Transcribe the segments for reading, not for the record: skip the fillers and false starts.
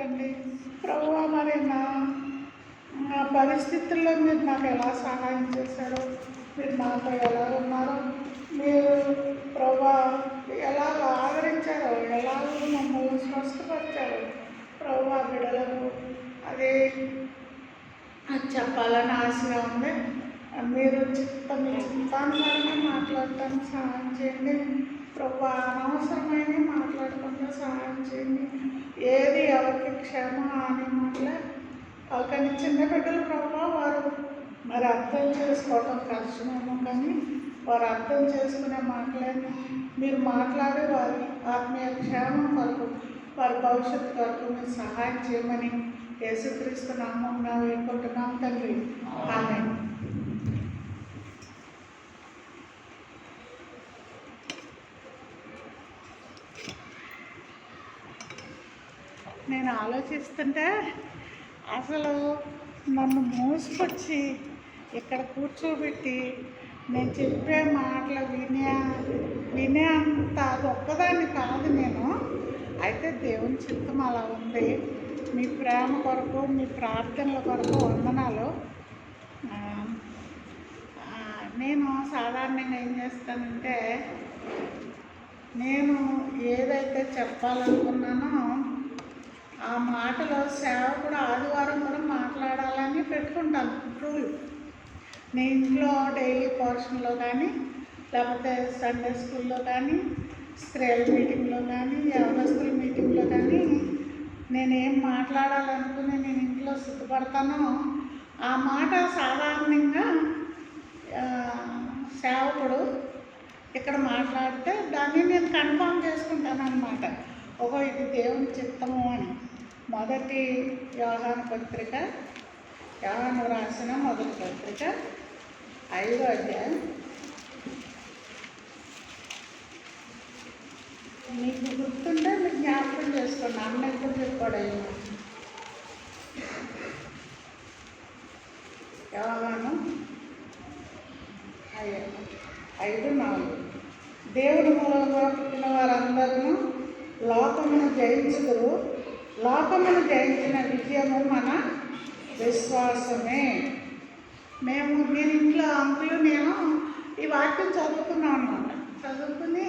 తండ్రి. ప్రభువా, మరి నా పరిస్థితుల్లో మీరు నాకు ఎలా సహాయం చేశారో, మీరు నాతో ఎలా ఉన్నారో, మీరు ప్రభువా ఎలా ఆదరించారో, ఎలా మమ్మల్ని స్వస్థపరిచారో ప్రభువా బిడ్డలకు అది చెప్పాలని ఆశగా ఉంది. మీరు చిత్తానుసారంగా మాట్లాడటానికి సహాయం చేయండి ప్రభువా. అనవసరమైన మాట్లాడకుండా సహాయం చేయండి. ఏది ఎవరికి క్షేమ అనే మాటలే వాళ్ళకని చిన్న బిడ్డలు ప్రభువా, వారు మరి అర్థం చేసుకోవటం కష్టమేమో, కానీ వారు అర్థం చేసుకునే మాటలని మీరు మాట్లాడి వారి ఆత్మీయ క్షేమం కొరకు, వారి భవిష్యత్తు కొరకు మీరు సహాయం చేయమని యేసుక్రీస్తు నామమున వేడుకుంటున్నాం తండ్రి. ఆమేన్. నేను ఆలోచిస్తుంటే అసలు నన్ను మోసుకొచ్చి ఇక్కడ కూర్చోబెట్టి నేను చెప్పే మాటలు వినే అంత గొప్పదాన్ని కాదు నేను. అయితే దేవుని చిత్తం అలా ఉంది. మీ ప్రేమ కొరకు, మీ ప్రార్థనల కొరకు వందనాలు. నేను సాధారణంగా ఏం చేస్తానంటే, నేను ఏదైతే చెప్పాలనుకున్నానో ఆ మాటలో సేవకుడు ఆదివారం కూడా మాట్లాడాలని పెట్టుకుంటాను రూల్. నేను ఇంట్లో డైలీ పోర్షన్లో కానీ, లేకపోతే సండే స్కూల్లో కానీ, స్త్రీల మీటింగ్లో కానీ, యవనస్తుల మీటింగ్లో కానీ నేనేం మాట్లాడాలనుకుని నేను ఇంట్లో సిద్ధపడతానో ఆ మాట సాధారణంగా సేవకుడు ఇక్కడ మాట్లాడితే దాన్ని నేను కన్ఫర్మ్ చేసుకుంటాను అన్నమాట. ఇది దేవుని చిత్తము అని. మొదటి యోహాను పత్రిక, యోహాను రాసిన మొదటి పత్రిక 5వ అధ్యాయం. మీకు గుర్తుంటే మీకు జ్ఞాపకం చేసుకోండి. అన్న ఎప్పుడు చెప్పాడు. యోహాను 5:4. దేవుని మూలంగా పుట్టిన వారందరూ లోకమును జయించుదురు, లోకమును జయించిన విజయము మన విశ్వాసమే. నేను ఇంట్లో అంకులు నేను ఈ వాక్యం చదువుకున్నాను అన్నమాట. చదువుకుని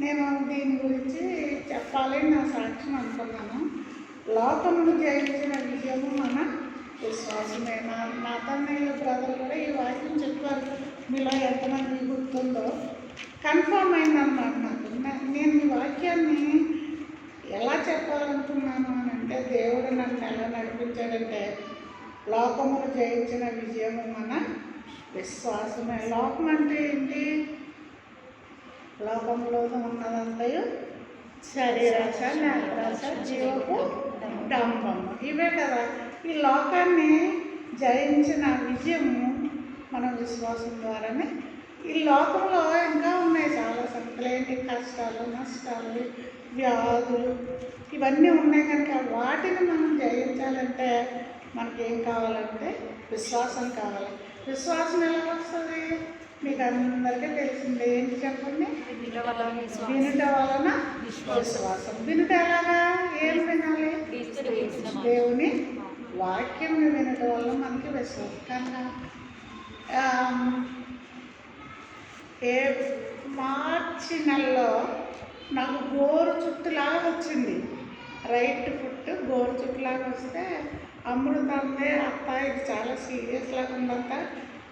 నేను దీని గురించి చెప్పాలి నా సాక్ష్యం అనుకున్నాను. లోకమును జయించిన విజయము మన విశ్వాసమే. నా తన్నయ్య బ్రదర్ కూడా ఈ వాక్యం చెప్పారు. మీలో ఎంతమంది గుర్తుందో కన్ఫర్మ్ అయిందన్నమాట నాకు. నేను ఈ వాక్యాన్ని ఎలా చెప్పాలనుకున్నాను అని అంటే, దేవుడు నన్ను ఎలా నడిపించాడంటే, లోకమును జయించిన విజయము మన విశ్వాసమే. లోకం అంటే ఏంటి? లోకంలో ఉన్నదంతయు శరీరాశ, నేత్రాశ, జీవపు డంబము, ఇవే కదా. ఈ లోకాన్ని జయించిన విజయము మన విశ్వాసం ద్వారానే. ఈ లోకంలో ఇంకా ఉన్నాయి చాలా సంగతులు. ఏంటి? కష్టాలు, నష్టాలు, వ్యాధులు, ఇవన్నీ ఉన్నాయి. కనుక వాటిని మనం జయించాలంటే మనకేం కావాలంటే విశ్వాసం కావాలి. విశ్వాసం ఎలా వస్తుంది? మీకు అందరికీ తెలిసిందే. ఏంటి చెప్పండి? వినుట వలన విశ్వాసం. వినుట ఎలాగా? ఏం వినాలి? దేవుని వాక్యం వినుట వల్ల మనకి విశ్వాసం. కనుక మార్చి నెలలో నాకు గోరు చుట్టులాగా వచ్చింది. రైట్ ఫుట్ గోరు చుట్టులాగా వస్తే అమృతందే, అత్త ఇది చాలా సీరియస్ లాగా ఉందంట,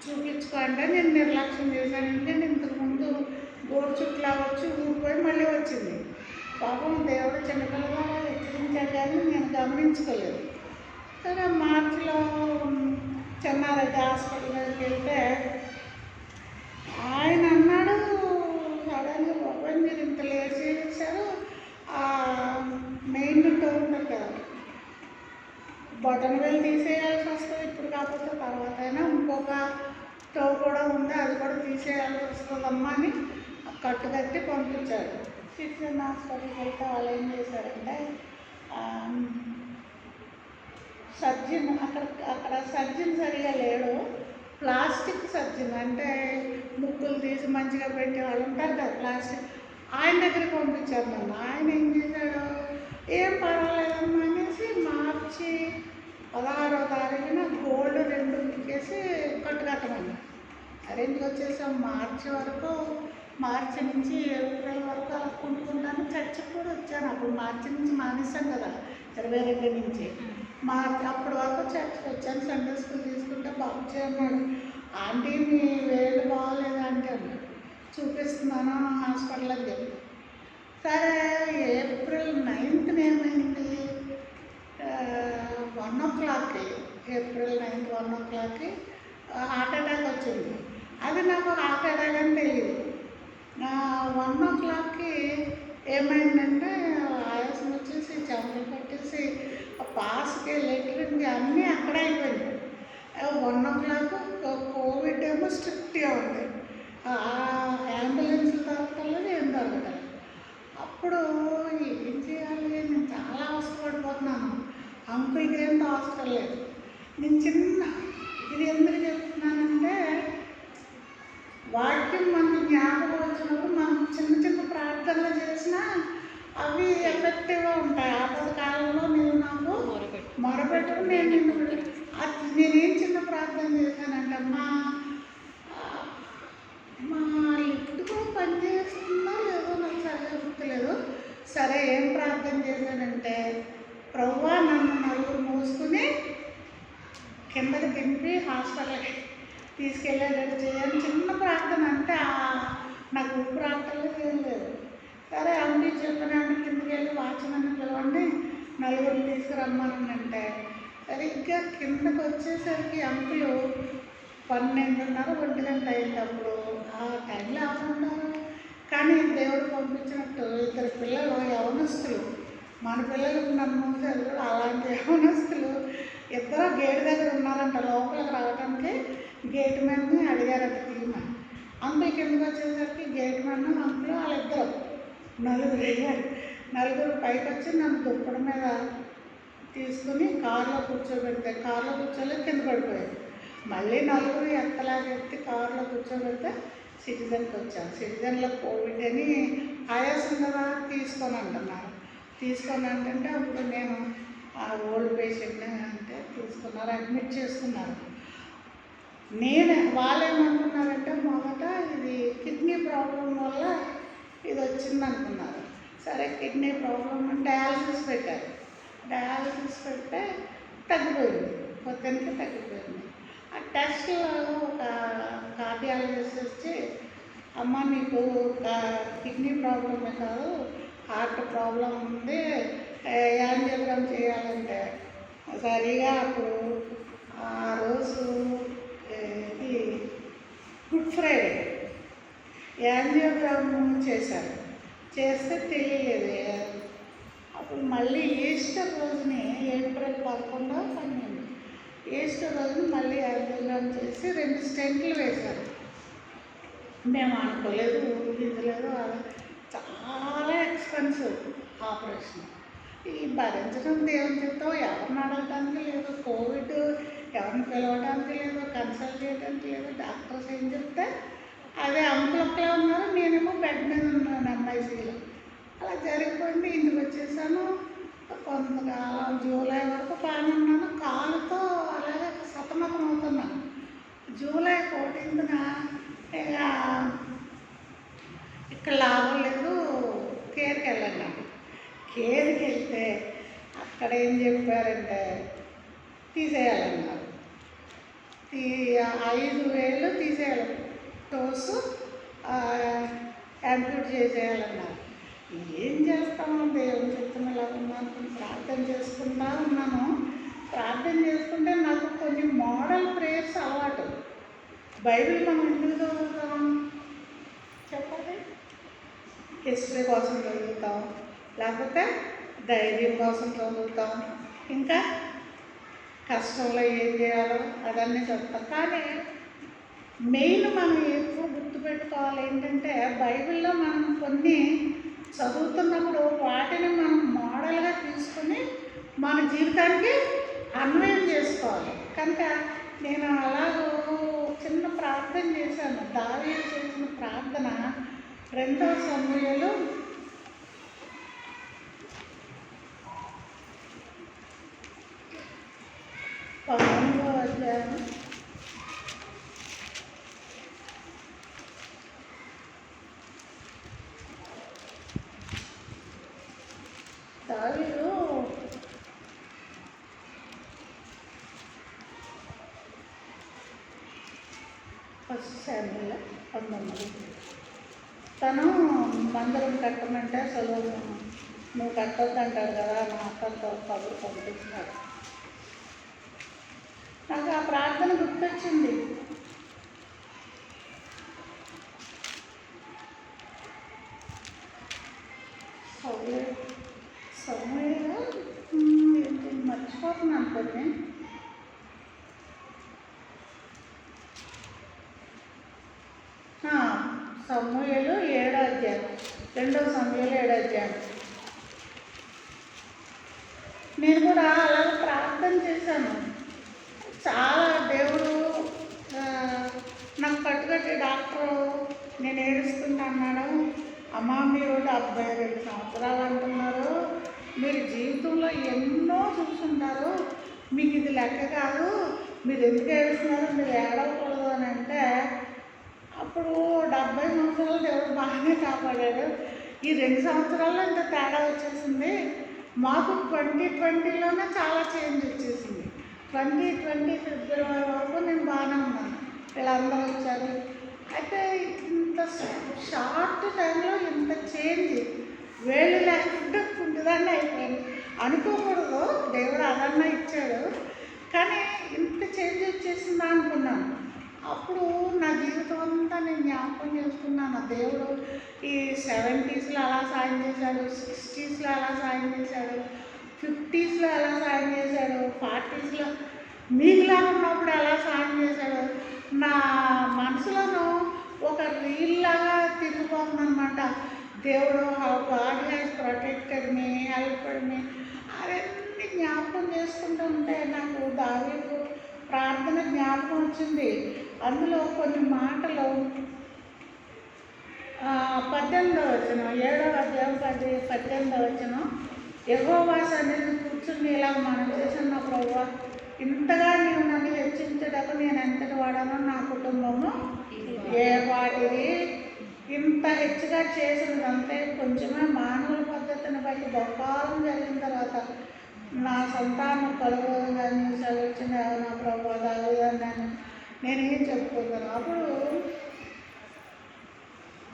చూపించుకోండి. నేను నిర్లక్ష్యం చేశాను. ఎందుకంటే ఇంతకుముందు గోరు చుట్టులాగా వచ్చి ఊరిపోయి మళ్ళీ వచ్చింది. పాపం దేవుడు చిన్నపిల్లగా హెచ్చరించాడు, కానీ నేను గమనించుకోలేదు. సరే మార్చిలో చెన్నారెడ్డి హాస్పిటల్కి వెళ్తే ఆయన అన్నాడు, సడన్గా బాబాయ్ మీరు ఇంత లేట్ చేశారు, మెయిన్ టోర్ ఉంటుంది కదా, బటన్ వెళ్ళి తీసేయాల్సి వస్తుంది. ఇప్పుడు కాకపోతే తర్వాత అయినా ఇంకొక స్టవ్ కూడా ఉంది, అది కూడా తీసేయాల్సి వస్తుందమ్మా అని కట్టు కట్టి పంపించాడు. చిన్న హాస్పిటల్కి వెళ్తే వాళ్ళు ఏం చేశారంటే, సర్జన్ అక్కడ సర్జన్ సరిగా లేడు. ప్లాస్టిక్ సర్జన్ అంటే ముక్కులు తీసి మంచిగా పెట్టి వాళ్ళు ఉంటారు కదా ప్లాస్టిక్, ఆయన దగ్గరికి పంపించారు నన్ను. ఆయన ఏం చేశాడు, ఏం పర్వాలేదమ్మా అనేసి 16వ తారీఖున గోల్డ్ 2 ఇచ్చేసి కట్టుకట్టమన్నారు. సరే ఇంటికి వచ్చేసాం. మార్చి నుంచి ఏప్రిల్ వరకు అలా కుంటుకుంటాను. చర్చికి కూడా వచ్చాను. అప్పుడు మార్చి నుంచి మానేశాం కదా, 22 నుంచి. అప్పటి వరకు చర్చికి వచ్చాను. సండే స్కూల్ తీసుకుంటే బాబుజీ అన్నాడు, ఆంటీ మీ వేలు బాగాలేదు ఆంటీ అన్నాడు. చూపిస్తున్నాను హాస్పిటల్ అని చెప్పి. సరే ఏప్రిల్ 9th ఏమైంది, 1 o'clockకి, ఏప్రిల్ 9th 1 o'clockకి హార్ట్ అటాక్ వచ్చింది. అది నాకు హార్ట్ అటాక్ అని తెలియదు. 1 o'clockకి ఏమైందంటే ఆయాసం వచ్చేసి చెమటలు పట్టేసి పాస్కి లెటరింగ్ అన్నీ అక్కడే అయిపోయింది. 1 o'clock కోవిడ్ ఏమో స్ట్రిక్ట్గా ఉంది. అంబులెన్స్ దొరకలేదు, ఏం దొరకలేదు. అప్పుడు ఏం చేయాలి, నేను చాలా అవసరపడిపోతున్నాను. అంకుల్కి ఏం అవసరం లేదు. నేను ఇది ఎందుకు చెప్తున్నానంటే, వాక్యం మనకు జ్ఞాపకం వచ్చినప్పుడు మనం చిన్న ప్రార్థనలు చేసినా అవి ఎఫెక్టివ్గా ఉంటాయి. ఆపద కాలంలో నేను నాకు మొరపెట్టు నేనేం చిన్న ప్రార్థన చేశానంటే, మా లిఫ్ట్ కూడా పనిచేస్తుందో లేదో నాకు సరిగ్గా గుర్తులేదు. సరే ఏం ప్రార్థన చేశానంటే, ప్రభువా నన్ను నలుగురు మోసుకుని కిందకి దింపి హాస్పిటల్కి తీసుకెళ్ళేటట్టు చేయాలి. చిన్న ప్రార్థన. అంటే నాకు ప్రార్థనలు ఏం లేదు. సరే అమ్మ చెప్పినాడు, కిందకి వెళ్ళి వాచ్మెన్ పిలవండి, నలుగురు తీసుకురమ్మనంటే, సరిగ్గా కిందకు వచ్చేసరికి అంకులు 12:30 1 గంట అయినప్పుడు. ఆ టైంలో ఎవరున్నారు, కానీ దేవుడు పంపించినట్టు 2 పిల్లలు యవనస్తులు, మన పిల్లలు నన్ను అలాంటి యవనస్తులు 2 గేట్ దగ్గర ఉన్నారంట. లోపలికి రావడానికి గేట్ మ్యాన్ని అడిగారంట తీయమని. అంకుల్ కిందకి వచ్చేసరికి గేట్ మ్యాన్ అంకులు వాళ్ళిద్దరు నలుగురు పైకి వచ్చి నన్ను దుప్పటి మీద తీసుకుని కారులో కూర్చోబెడితే, కారులో కూర్చోలే కింద పడిపోయాడు. మళ్ళీ నలుగురు ఎత్తి కారులో కూర్చోబెడితే సిటిజన్కి వచ్చాను. సిటిజన్లో కోవిడ్ అని ఆయాసం కదా తీసుకొని అంటున్నారు. అంటే అప్పుడు నేను ఆ ఓల్డ్ పేషెంట్ని అంటే తీసుకున్నారు, అడ్మిట్ చేసుకున్నారు. వాళ్ళు ఏమనుకున్నారంటే, మొదట ఇది కిడ్నీ ప్రాబ్లం వల్ల ఇది వచ్చింది అనుకున్నారు. సరే కిడ్నీ ప్రాబ్లం డయాలసిస్ పెట్టారు. డయాలసిస్ పెడితే తగ్గిపోయింది, పొద్దున్నకి తగ్గిపోయింది. ఆ టెస్ట్లో ఒక కార్డియాలజిస్ట్ వచ్చి, అమ్మ నీకు కిడ్నీ ప్రాబ్లమే కాదు, హార్ట్ ప్రాబ్లం ఉంది, యాంజియోగ్రామ్ చేయాలంటే. సరిగా అప్పుడు ఆ రోజు ఇది గుడ్ ఫ్రైడే యాంజియోగ్రామ్ చేశారు. చేస్తే తెలియలేదు. అప్పుడు మళ్ళీ ఈస్టర్ రోజుని ఏప్రిల్ 11 12 ఈస్టర్ రోజుని మళ్ళీ యాంజియోగ్రామ్ చేసి 2 స్టెంట్లు వేశారు. మేము అనుకోలేదు, ఊహించలేదు. చాలా ఎక్స్పెన్సివ్ ఆపరేషన్. ఈ భరించడం దేవుని చెప్తాం, ఎవరిని అడగడానికి లేదు, కోవిడ్ ఎవరిని పిలవడానికి లేదు, కన్సల్ట్ చేయడానికి లేదు. డాక్టర్స్ ఏం చెప్తే అదే అంకులక్కలే ఉన్నారు, నేనేమో బెడ్ మీద ఉన్నాను ఎంఐసీలో. అలా జరిగిపోయింది. ఇంటికి వచ్చేసాను. కొంతకాలం జూలై వరకు బాగానే ఉన్నాను. కాలుతో అలాగే సతమతం అవుతున్నాను. జూలై 14న ఇక్కడ లాభం లేదు, కేర్కి వెళ్ళండి. కేర్కి వెళ్తే అక్కడ ఏం చెప్పారంటే తీసేయాలన్నారు. 5,000 తీసేయాలి, టోసు యాంప్యూట్ చేసేయాలన్నారు. ఏం చేస్తామో దేవుని చిత్తం ఇలా ఉన్నాను. ప్రార్థన చేసుకుంటా ఉన్నాను. ప్రార్థన చేసుకుంటే నాకు కొన్ని మోడల్ ప్రేయర్స్ అలవాటు. బైబిల్ మనం ఎందుకు చదువుతాం చెప్పండి? హిస్టరీ కోసం చదువుతాం, లేకపోతే ధైర్యం కోసం చదువుతాం, ఇంకా కష్టంలో ఏం చేయాలో అదన్నీ చదువుతాం. కానీ మెయిన్ మనం ఎక్కువ గుర్తుపెట్టుకోవాలి ఏంటంటే, బైబిల్లో మనం కొన్ని చదువుతున్నప్పుడు వాటిని మనం మోడల్గా తీసుకొని మన జీవితానికి అన్వయం చేసుకోవాలి. కనుక నేను అలాగూ చిన్న ప్రార్థన చేశాను. దావీదు చేసిన ప్రార్థన 2 సమూయేలు 2 ఫస్ట్ శామ్యూల్ 19. తను మందిరం కట్టమంటే అసలు నువ్వు కట్టొద్దు అంటాడు కదా, మా అక్కతో కబురు పంపిస్తున్నాడు. నాకు ఆ ప్రార్థన గుర్తొచ్చింది. సమయంలో ఏంటి మర్చిపోతున్నాను కొన్ని. సమూయేలు 7వ అధ్యాయం, 2వ సమూయేలు 7వ అధ్యాయం. నేను కూడా అలాగే ప్రార్థన చేశాను. చాలా దేవుడు నాకు కట్టుకట్టి డాక్టరు నేను ఏడుస్తుంటా అన్నాడు, అమ్మ మీరు 72 సంవత్సరాలు అంటున్నారు, మీరు జీవితంలో ఎన్నో చూసుంటారు, మీకు ఇది లెక్క కాదు, మీరు ఎందుకు ఏడుస్తున్నారు, మీరు ఏడవకూడదు అని అంటే, అప్పుడు 70 సంవత్సరాలు దేవుడు బాగానే కాపాడాడు. ఈ 2 సంవత్సరాల్లో ఇంత తేడా వచ్చేసింది. మాకు 2020లోనే చాలా చేంజ్ వచ్చేసింది. 2020 ఫిబ్రవరి వరకు నేను బాగానే ఉన్నాను, వీళ్ళందరూ వచ్చారు. అయితే ఇంత షార్ట్ టైంలో ఇంత చేంజ్ వేళ్ళు లేకుండా కుంటుదాన్ని అయిపోయాను. అనుకోకూడదు, దేవుడు అదన్నా ఇచ్చాడు, కానీ ఇంత చేంజ్ వచ్చేసిందా అనుకున్నాను. అప్పుడు నా జీవితం అంతా నేను జ్ఞాపకం చేసుకున్నాను. దేవుడు ఈ 70sలో అలా సాయం చేశాడు, 60sలో అలా సాయం చేశాడు, 50sలో ఎలా సాయం చేశాడు, 40sలో మీకులా ఉన్నప్పుడు ఎలా సాయం చేశాడు. నా మనసులోనూ ఒక రీల్లాగా తిరిగిపోతుందన్నమాట. దేవుడు God has protected me, helped me, అవన్నీ జ్ఞాపకం చేసుకుంటూ ఉంటే నాకు దావీదు ప్రార్థన జ్ఞాపకం వచ్చింది. అందులో కొన్ని మాటలు 18వ వచనం, 7వ అధ్యాయం 18వ వచనం, యెహోవా సన్నిధిని కూర్చుని ఇలా మనం చేసిన నా ప్రభువా, ఇంతగా నీవు నన్ను హెచ్చించటకు నేను ఎంతటి వాడానో నా కుటుంబము ఏ వాటిది, ఇంత హెచ్చుగా చేసినదంటే కొంచెమే మానవుల పద్ధతిని బట్టి బహుకాలం జరిగిన తర్వాత నా సంతానం కలుగుగా నీవు సెలవిచ్చిన నా ప్రభు దావీదన్నాను నేనేం చెప్పుకుంటాను. అప్పుడు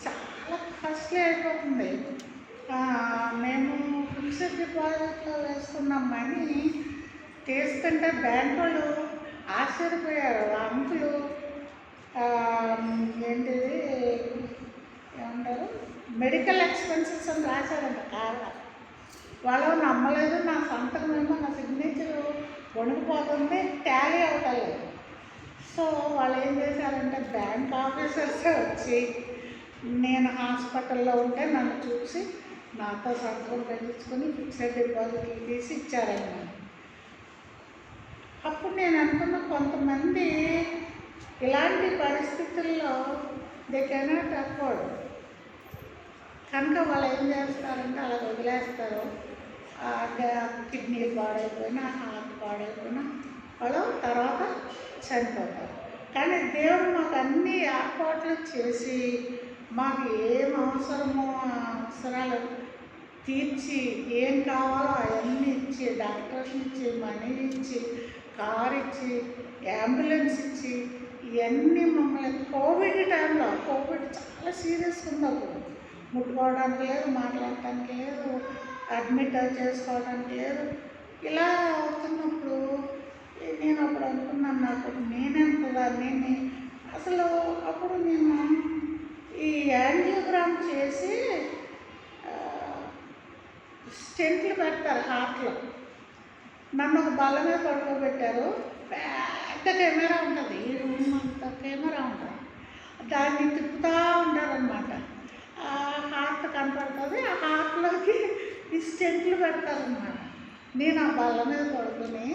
చాలా కాస్ట్లీ అయిపోతుంది. మేము ఫిక్స్డ్ డిపాజిట్లో వేసుకున్నాం మనీ తీసుకుంటే బ్యాంక్ వాళ్ళు ఆశ్చర్యపోయారు. అంకులు ఏంటిది ఏమంటారు, మెడికల్ ఎక్స్పెన్సెస్ అని రాశారంట కారణం. వాళ్ళు నమ్మలేదు. నా సంతకం ఏమో నా సిగ్నేచర్ వణికిపోతుంది, టాలీ అవ్వలేదు. సో వాళ్ళు ఏం చేశారంటే బ్యాంక్ ఆఫీసర్సే వచ్చి నేను హాస్పిటల్లో ఉంటే నన్ను చూసి నాతో సంతకం పెట్టించుకొని ఫిక్స్డ్ డిపాజిట్లు తీసి ఇచ్చారన్నమాట. అప్పుడు నేను అనుకున్న కొంతమంది ఇలాంటి పరిస్థితుల్లో దే కెనాట్ అఫోర్డ్, కనుక వాళ్ళు ఏం చేస్తారంటే అలా వదిలేస్తారు. కిడ్నీ పాడైపోయినా, హార్ట్ పాడైపోయినా వాళ్ళు తర్వాత చనిపోతారు. కానీ దేవుడు మాకు అన్ని ఏర్పాట్లు చేసి మాకు ఏం అవసరమో ఆ అవసరాలు తీర్చి ఏం కావాలో అవన్నీ ఇచ్చి, డాక్టర్స్ ఇచ్చి, మనీ ఇచ్చి, కార్ ఇచ్చి, అంబులెన్స్ ఇచ్చి, ఇవన్నీ మమ్మల్ని కోవిడ్ టైంలో, కోవిడ్ చాలా సీరియస్గా ఉంది. అప్పుడు ముట్టుకోవడానికి లేదు, మాట్లాడటానికి లేదు, అడ్మిట్ చేసుకోవడానికి లేదు. ఇలా అవుతున్నప్పుడు నేను అప్పుడు అనుకున్నాను, నాకు నేనెంతదాన్ని అసలు. అప్పుడు నేను ఈ యాంజియోగ్రామ్ చేసి స్టెంట్లు పెడతారు హార్ట్లో. నన్ను ఒక బల్ల మీద పడుకోబెట్టారు. పెద్ద కెమెరా ఉంటుంది, ఈ రూమ్ అంత కెమెరా ఉంటుంది, దాన్ని తిప్పుతూ ఉంటారనమాట. హార్ట్ కనపడుతుంది, ఆ హార్ట్లోకి ఈ స్టెంట్లు పెడతారనమాట. నేను ఆ బల్ల మీద పడుకుని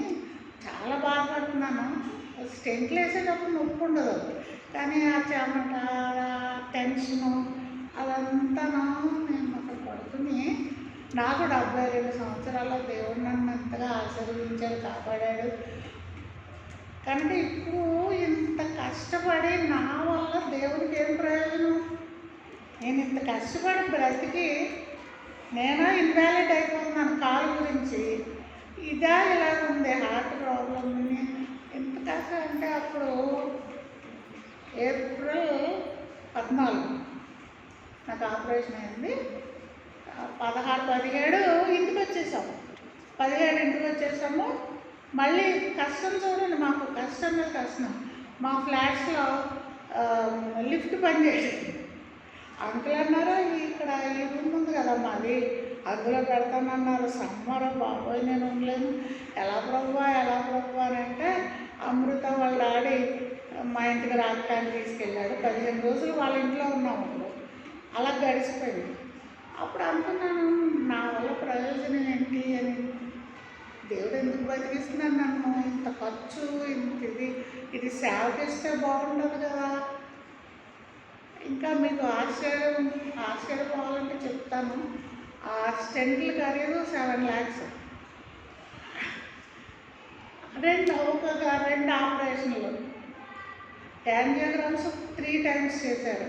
చాలా బాధపడుతున్నాను. స్టెంట్లు వేసేటప్పుడు నొప్పి ఉండదు, కానీ ఆ చెమట, టెన్షను అదంతా నేను అక్కడ పడుకుని, నాకు 72 సంవత్సరాల్లో దేవుడు నన్ను అంతగా ఆశీర్వదించాడు, కాపాడాడు. కనుక ఇప్పుడు ఇంత కష్టపడి నా వల్ల దేవుడికి ఏం ప్రయోజనం? నేను ఇంత కష్టపడి బ్రతికి నేను ఇన్వాలిడ్ అయిపోతున్నాను కాలు గురించి. ఇదా ఇలాగుంది హార్ట్ ప్రాబ్లమ్ని ఎంత కష్టం అంటే, అప్పుడు ఏప్రిల్ 14 నాకు ఆపరేషన్ అయింది. 16, 17 ఇంటికి వచ్చేసాము. 17 ఇంటికి వచ్చేసాము. మళ్ళీ కష్టం చూడండి, మాకు కష్టం మీద కష్టం. మా ఫ్లాట్స్లో లిఫ్ట్ పనిచేసింది. అంకుల్ అన్నారు, ఇక్కడ ఈ రూమ్ ఉంది కదా మాది, అందులో పెడతానన్నారు. సమ్మర్ బాబోయ్ నేను ఉండలేను, ఎలా ప్రభు అని అంటే అమృత వాళ్ళ డాడీ మా ఇంటికి రాకటానికి తీసుకెళ్ళాడు. 15 రోజులు వాళ్ళ ఇంట్లో ఉన్నాము. అప్పుడు అలా గడిచిపోయింది. అప్పుడు అనుకున్నాను, నా వల్ల ప్రయోజనం ఏంటి అని. దేవుడు ఎందుకు బతికిస్తున్నాను నన్ను, ఇంత ఖర్చు, ఇంత ఇది సేవకిస్తే బాగుంటుంది కదా. ఇంకా మీకు ఆశ్చర్యపోవాలంటే చెప్తాను. ఆ స్టెంట్లు ఖరీదు 7 lakhs. 2 ఆపరేషన్లు, యాంజియోగ్రామ్స్ 3 times చేశారు.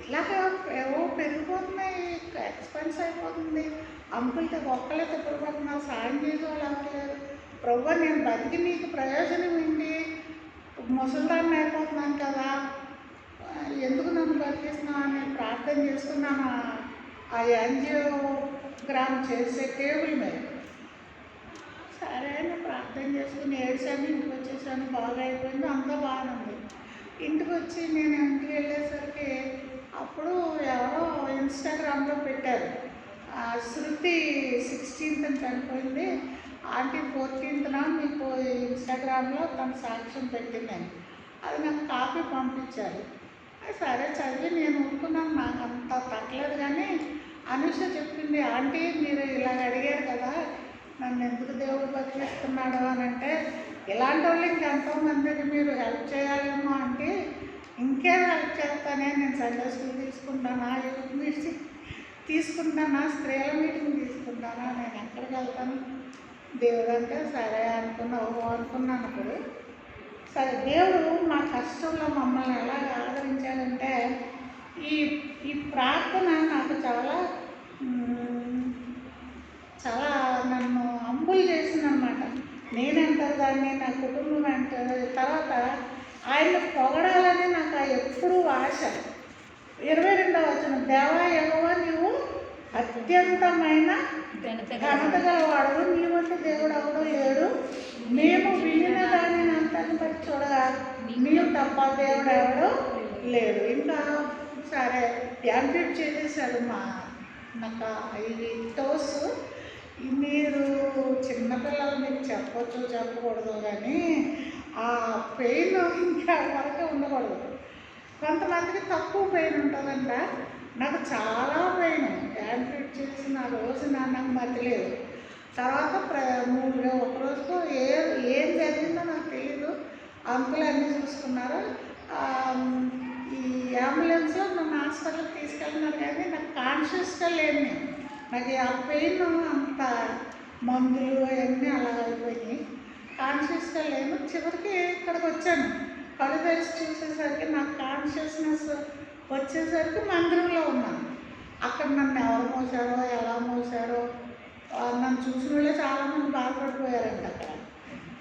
ఇలాగా ఏవో పెరిగిపోతున్నాయి, ఎక్స్పెన్స్ అయిపోతుంది. అంకుల్తో ఒక్కలే తిప్పబడుతున్నారు, సాయం చేసే వాళ్ళు అవ్వట్లేదు. ప్రభు నేను బతికి నీకు ప్రయోజనం ఏంటి, ముసలిదాన్ని అయిపోతున్నాను కదా, ఎందుకు నన్ను బతికిస్తున్నావు అని ప్రార్థన చేసుకున్నాను. ఆ యాంజియోగ్రామ్ చేసే టేబుల్ మీద సరే అని ప్రార్థన చేసుకుని ఏడ్చాను. ఇంటికి వచ్చేసాను, బాగా అయిపోయింది, అంతా బాగానే ఉంది. ఇంటికి వచ్చి నేను ఇంటికి వెళ్ళేసరికి అప్పుడు ఎవరో ఇన్స్టాగ్రామ్లో పెట్టారు, శృతి 16th చనిపోయింది, ఆంటీ 14th మీకు ఇన్స్టాగ్రామ్లో తన సాక్ష్యం పెట్టిందని. అది నాకు కాపీ పంపించారు. సరే చదివి నేను ఊరుకున్నాను, నాకు అంత తట్టలేదు. కానీ అనుష చెప్పింది, ఆంటీ మీరు ఇలాగ అడిగారు కదా నన్ను ఎందుకు దేవుడు బతికిస్తున్నాడు అని అంటే, ఇలాంటి వాళ్ళు ఇంకెంతోమందికి మీరు హెల్ప్ చేయాలేమో అంటే, ఇంకేం హెల్ప్ చేస్తానే, నేను సండే స్కూల్ తీసుకుంటానా, యూత్ మీటింగ్ తీసుకుంటానా, స్త్రీల మీటింగ్ తీసుకుంటానా, నేను ఎక్కడికి వెళ్తాను. దేవుడు అంటే సరే అనుకున్నాను. అప్పుడు సరే దేవుడు మా కష్టంలో మమ్మల్ని ఎలా ఆదరించాడంటే, ఈ ప్రార్థన నాకు చాలా నన్ను హంబుల్ చేసిందనమాట. నేనంటారు దాన్ని, నా కుటుంబం అంటారు. తర్వాత ఆయన పొగడాలని నాకు ఎప్పుడూ ఆశ. 22వ వచనం, దేవా యెహోవా నీవు అత్యంతమైన ఘనత గలవాడు, నీ వంటి దేవుడు ఎవడో లేడు, మేము వినిన దానిని అంతని బట్టి చూడగా నీవు తప్ప దేవుడు ఎవడో లేడు. ఇంకా సరే యాంప్యూట్ చేసేసాడు నాకు ఇది టోస్. మీరు చిన్నపిల్లలు మీకు చెప్పచ్చు చెప్పకూడదు, కానీ ఆ పెయిన్ ఇంకా వరకు ఉండకూడదు. కొంతమందికి తక్కువ పెయిన్ ఉంటుందంట, నాకు చాలా పెయిన్. యాంప్యూట్ చేసిన రోజు నాకు మతిలేదు. తర్వాత ఒకరోజు ఏం జరిగిందో నాకు తెలియదు. అంకుల్ అన్నీ చూసుకున్నారు. ఈ అంబులెన్స్లో నన్ను హాస్పిటల్కి తీసుకెళ్ళినారు, కానీ నాకు కాన్షియస్గా లేను. నాకు ఆ పెయిన్ అంత మందులు అవన్నీ అలా అయిపోయి కాన్షియస్గా లేను. చివరికి ఇక్కడికి వచ్చాను, కళ్ళు తెరిచి చూసేసరికి నాకు కాన్షియస్నెస్ వచ్చేసరికి మందిరంలో ఉన్నాను. అక్కడ నన్ను ఎవరు మోసారో ఎలా మోసారో, నన్ను చూసిన వాళ్ళే చాలామంది బాధపడిపోయారంట అక్కడ.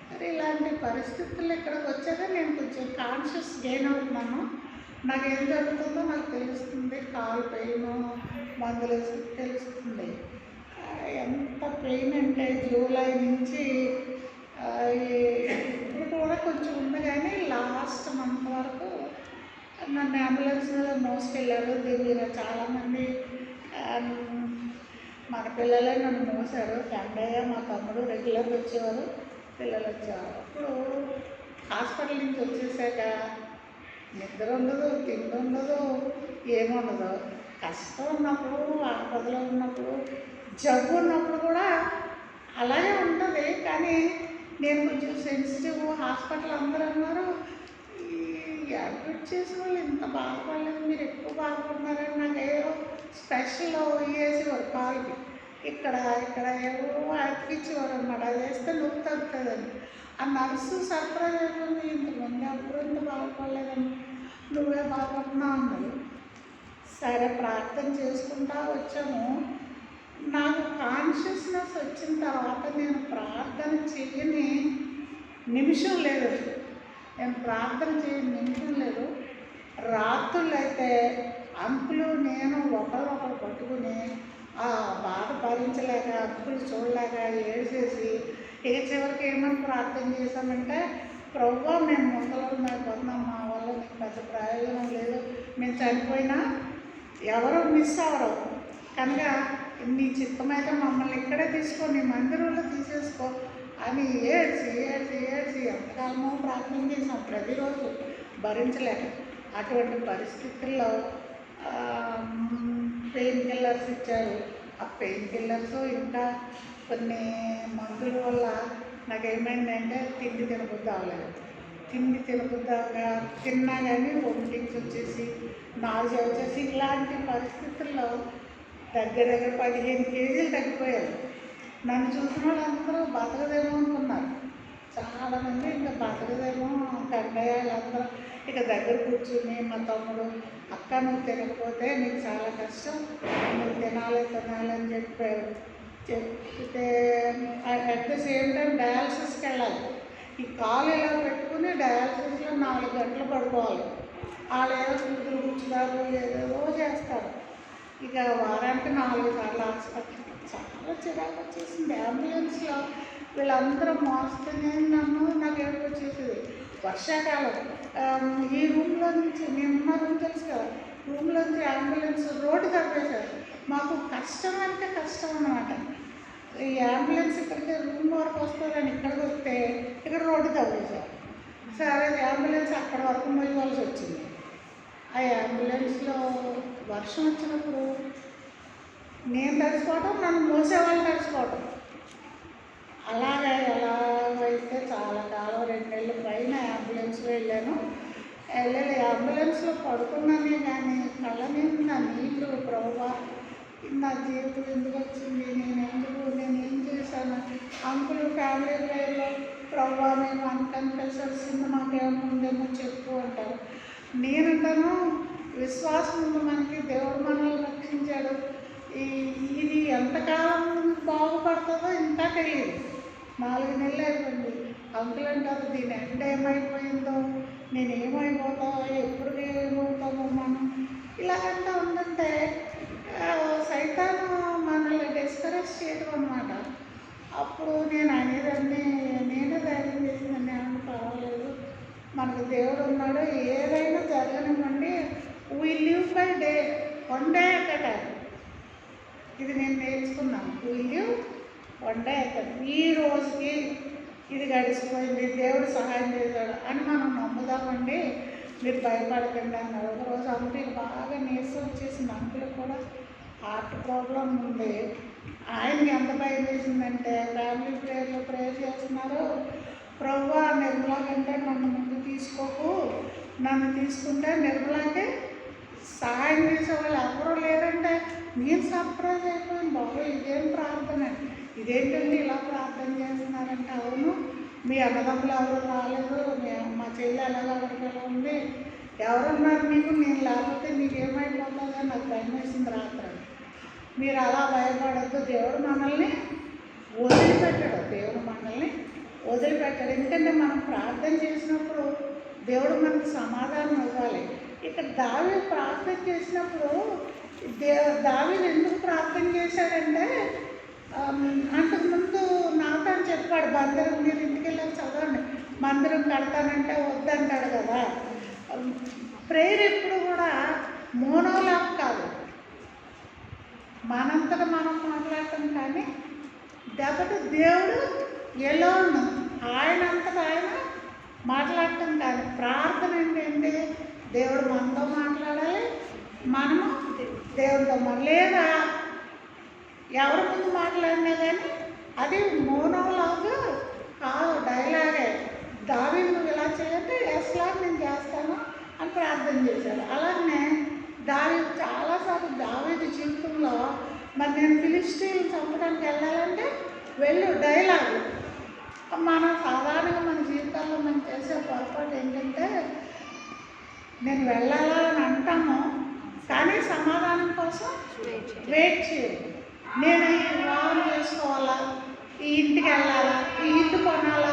మరి ఇలాంటి పరిస్థితుల్లో ఇక్కడికి వచ్చాక నేను కొంచెం కాన్షియస్ గెయిన్ అవుతున్నాను. నాకేం జరుగుతుందో నాకు తెలుస్తుంది, కాలు పెయిన్ మందులు తెలుస్తుంది. ఎంత పెయిన్ అంటే జూలై నుంచి ఇప్పుడు కూడా కొంచెం ఉంది, కానీ లాస్ట్ మంత్ వరకు నన్ను అంబులెన్స్లో మోసుకెళ్ళారు. దివ్య చాలామంది మన పిల్లలే నన్ను మోసారు. కండయ్య మా తమ్ముడు రెగ్యులర్గా వచ్చేవారు, పిల్లలు వచ్చేవారు. అప్పుడు హాస్పిటల్ నుంచి వచ్చేసాక నిద్ర ఉండదు, తిండి ఉండదు, ఏముండదు. కష్టం ఉన్నప్పుడు, ఆపదలో ఉన్నప్పుడు, జబ్బు ఉన్నప్పుడు కూడా అలాగే ఉంటుంది. కానీ నేను కొంచెం సెన్సిటివ్. హాస్పిటల్ అందరూ అన్నారు, ఈ అడ్మిట్ చేసిన వాళ్ళు ఇంత బాధపడలేదు, మీరు ఎక్కువ బాధపడుతున్నారని. నాకు ఏదో స్పెషల్ వేసేవారు కాలుకి, ఇక్కడ ఏవో అతికిచ్చేవారు అనమాట. అది వేస్తే నొప్పి తగ్గుతుందని. ఆ నర్సు సర్ప్రైజ్ అయిపోయింది, ఇంతమంది అప్పుడు ఇంత బాధపడలేదని, నువ్వే బాధపడుతున్నావు అన్నది. సరే ప్రార్థన చేసుకుంటా వచ్చాము. నాకు కాన్షియస్నెస్ వచ్చిన తర్వాత నేను ప్రార్థన చేయని నిమిషం లేదు. నేను ప్రార్థన చేయని నిమిషం లేదు. రాత్రులైతే అంకులు నేను ఒకరు పట్టుకుని ఆ బాధ భరించలేక అంకులు చూడలేక ఏడ్చేసి ఇక చివరికి ఏమని ప్రార్థన చేశామంటే, ప్రభువా మేము ముసలోళ్ళం అయిపోతున్నాం, మా వల్ల నీకు పెద్ద ప్రయోజనం లేదు, మేము చనిపోయినా ఎవరో మిస్ అవ్వరు కనుక నీ చిత్తమైతే మమ్మల్ని ఇక్కడే తీసుకో, నీ మందిరంలో తీసేసుకో అని ఏడ్చి ఏడ్చి ఏడ్చి ఎంతకాలమో ప్రార్థన చేసాం ప్రతిరోజు భరించలేక. అటువంటి పరిస్థితుల్లో పెయిన్ కిల్లర్స్ ఇచ్చారు. ఆ పెయిన్ కిల్లర్స్ ఇంకా కొన్ని మందుల వల్ల నాకేమైందంటే తిండి తినబుద్ధి అవ్వలేదు. తిండి తినబుద్ధి అవ్వగా తిన్నా కానీ వామిటింగ్స్ వచ్చేసి నాలుగు వచ్చేసి ఇలాంటి పరిస్థితుల్లో దగ్గర 15 కేజీలు తగ్గిపోయారు. నన్ను చూసిన వాళ్ళందరూ బతకదేమో అనుకున్నారు. చాలామంది ఇంకా బతకదేమో కండయ్యాళ్ళందరూ ఇక దగ్గర కూర్చుని మా తమ్ముడు, అక్క నువ్వు తినకపోతే నీకు చాలా కష్టం, నువ్వు తినాలని చెప్పారు. చెప్తే అట్ ద సేమ్ టైం డయాలసిస్కి వెళ్ళాలి. ఈ కాలు ఇలా పెట్టుకుని డయాలసిస్లో 4 గంటలు పడుకోవాలి. వాళ్ళు ఏదో సూదులు కూర్చుతారు, ఏదేదో చేస్తారు. ఇక వారానికి 4 సార్లు హాస్పిటల్కి. చాలా చిరాకు వచ్చేసింది. అంబులెన్స్లో వీళ్ళందరూ మోస్తూనే నాకు ఏడుపు వచ్చేసేది. వర్షాకాలం ఈ రూమ్లో నుంచి మేమున్న రూమ్ తెలుసు కదా, రూమ్లోంచి అంబులెన్స్ రోడ్డు తప్పేశారు. మాకు కష్టం అంటే కష్టం అన్నమాట. ఈ అంబులెన్స్ ఇక్కడికి రూమ్ వరకు వస్తుందని ఇక్కడికి వస్తే ఇక్కడ రోడ్డు తవ్వేశారు. సరే అంబులెన్స్ అక్కడ వరకు మొయ్యవలసి వచ్చింది. ఆ అంబులెన్స్లో వర్షం వచ్చినప్పుడు నేను తడిసిపోవటం, నన్ను మోసేవాళ్ళు తడిసిపోవటం, అలాగే ఎలాగైతే చాలా కాలం 2 నెలల పైన అంబులెన్స్లో వెళ్ళాను. అంబులెన్స్లో పడుకున్నానే కానీ కళ్ళ నిండా నీళ్ళు, ప్రభువా నా జీవితం ఎందుకు వచ్చింది, నేనేం చేశాను, అంకులు ఫ్యామిలీ ప్రేయర్లో ప్రభువా మేము అన్కన్ఫెషన్స్ మాకేమైనా ఉందేమో చెప్పు అంటారు. నేనంటాను విశ్వాసం ఉంది మనకి, దేవుడు మనల్ని రక్షించాడు, ఇది ఎంతకాలం బాగుపడుతుందో ఇంకా తెలియదు. 4 నెలలు అయిపోయింది. అంకుల్ అంటారు దీని ఎండ ఏమైపోయిందో, నేనేమైపోతావో, ఎప్పుడు ఏమవుతామో మనం ఇలాగంతా ఉందంటే సైతాను మనల్ని డిస్కరేజ్ చేయడం అన్నమాట. అప్పుడు నేను అనేదాన్ని, నేనే ధైర్యం చేసిందని ఏమన్నా పర్వాలేదు, మనకు దేవుడు ఉన్నాడు, ఏదైనా జరగనివ్వండి, we live by day, 1 day at a time. ఇది నేను నేర్చుకున్నాను. We live 1 day at a time. ఈ రోజుకి ఇది గడిచిపోయింది, దేవుడు సహాయం చేశాడు అని మనం నమ్ముదామండి, మీరు భయపడకండి అన్నారు. ఒకరోజు అంకుల్ బాగా నీరసం వచ్చేసింది. అంకుల్ కూడా హార్ట్ ప్రాబ్లం ఉంది. ఆయనకి ఎంత భయం వేసిందంటే ఫ్యామిలీ ప్రేయర్లో ప్రేయర్ చేస్తున్నారు, ప్రభువా నిర్మలా కంటే నన్ను ముందు తీసుకోకు, నన్ను తీసుకుంటే నిర్మలాకి సహాయం చేసేవాళ్ళు ఎవరూ లేరంటే నేను సర్ప్రైజ్ అయిపోయాను. బాబు ఇదేం ప్రార్థన, ఇదేంటండి ఇలా ప్రార్థన చేస్తున్నారంటే, అవును మీ అన్నదమ్ములు ఎవరు రాలేదు, మా చెల్లి ఎలాగ ఉంది, ఎవరున్నారు మీకు, నేను లేకపోతే మీకేమైపోతుందని నాకు భయం వేసింది రాత్రి. మీరు అలా భయపడద్దు, దేవుడు మనల్ని వదిలిపెట్టాడు, దేవుడు మనల్ని వదిలిపెట్టాడు. ఎందుకంటే మనం ప్రార్థన చేసినప్పుడు దేవుడు మనకు సమాధానం ఇవ్వాలి. ఇక్కడ దావీదు ప్రార్థన చేసినప్పుడు దావీదు ఎందుకు ప్రార్థన చేశాడంటే, అంతకుముందు నాతాను చెప్పాడు మందిరం, మీరు ఇంటికి వెళ్ళాలి చదవండి, మందిరం కడతానంటే వద్దంటాడు కదా. ప్రేయర్ ఎప్పుడు కూడా మోనోలాగ్ కాదు, మనంతటా మనం మాట్లాడటం, కానీ దెబ్బటి దేవుడు ఎలోన్, ఆయనంతటా ఆయన మాట్లాడటం కాదు. ప్రార్థన ఏంటంటే దేవుడు మనతో మాట్లాడాలి, మనము దేవుడితో లేదా ఎవరి ముందు మాట్లాడినా కానీ అది మోనోలాగా కాదు, డైలాగే. దావీదు నువ్వు ఇలా చేయంటే ఎస్లా నేను చేస్తాను అని ప్రార్థన చేశాడు. అలాగనే దావీదు చాలాసార్లు దావీదు జీవితంలో మరి నేను ఫిలిస్టీన్లు చంపడానికి వెళ్ళాలంటే వెళ్ళు డైలాగు. మనం సాధారణంగా మన జీవితాల్లో మనం చేసే పొరపాటు ఏంటంటే నేను వెళ్ళాలా అని అంటాము, కానీ సమాధానం కోసం వెయిట్ చేయదు. నేను ఈ వివాహం చేసుకోవాలా, ఈ ఇంటికి వెళ్ళాలా, ఈ ఇల్లు కొనాలా,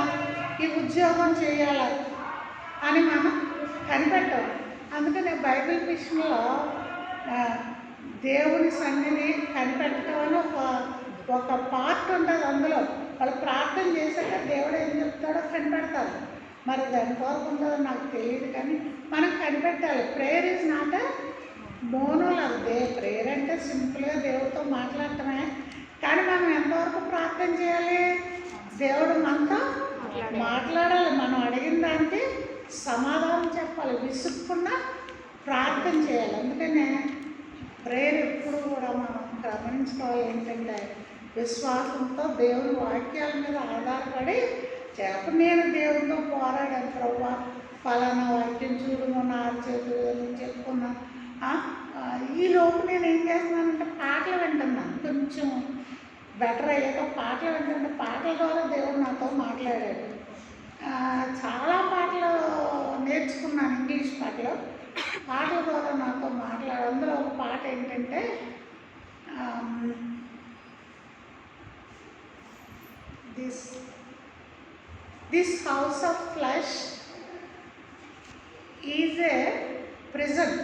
ఈ ఉద్యోగం చేయాలా అని మనం కనిపెట్టాం. అందుకనే బైబిల్ విషయంలో దేవుని సన్నిధి కనిపెట్టడం అని ఒక పార్ట్ ఉంటుంది. అందులో వాళ్ళు ప్రార్థన చేశాక దేవుడు ఏం చెప్తాడో కనిపెడతారు. మరి అది ఎంతవరకు ఉంటుందో నాకు తెలియదు, కానీ మనం కనిపెట్టాలి. Prayer is not monologue. Prayer అంటే సింపుల్గా దేవుడితో మాట్లాడటమే, కానీ మనం ఎంతవరకు ప్రార్థన చేయాలి? దేవుడు మనతో మాట్లాడాలి, మనం అడిగిన దానికి సమాధానం చెప్పాలి, విసుక్కున్నా ప్రార్థన చేయాలి. అందుకనే ప్రేయర్ ఎప్పుడు కూడా మనం గమనించుకోవాలి ఏంటంటే విశ్వాసంతో దేవుని వాక్యాల మీద ఆధారపడి అప్పుడు నేను దేవుడితో పోరాడాను. ప్రభువా ఫలానా వాక్యం చూడము నా చేతులు చెప్పుకున్నా. ఈ లోపు నేను ఏం చేస్తున్నానంటే పాటలు వింటున్నాను. కొంచెం బెటర్ అయ్యాక పాటలు వింటుంటే పాటల ద్వారా దేవుడు నాతో మాట్లాడాడు. చాలా పాటలు నేర్చుకున్నాను, ఇంగ్లీష్ పాటలు. పాటల ద్వారా నాతో మాట్లాడు. అందులో ఒక పాట ఏంటంటే this house of flesh is a prison,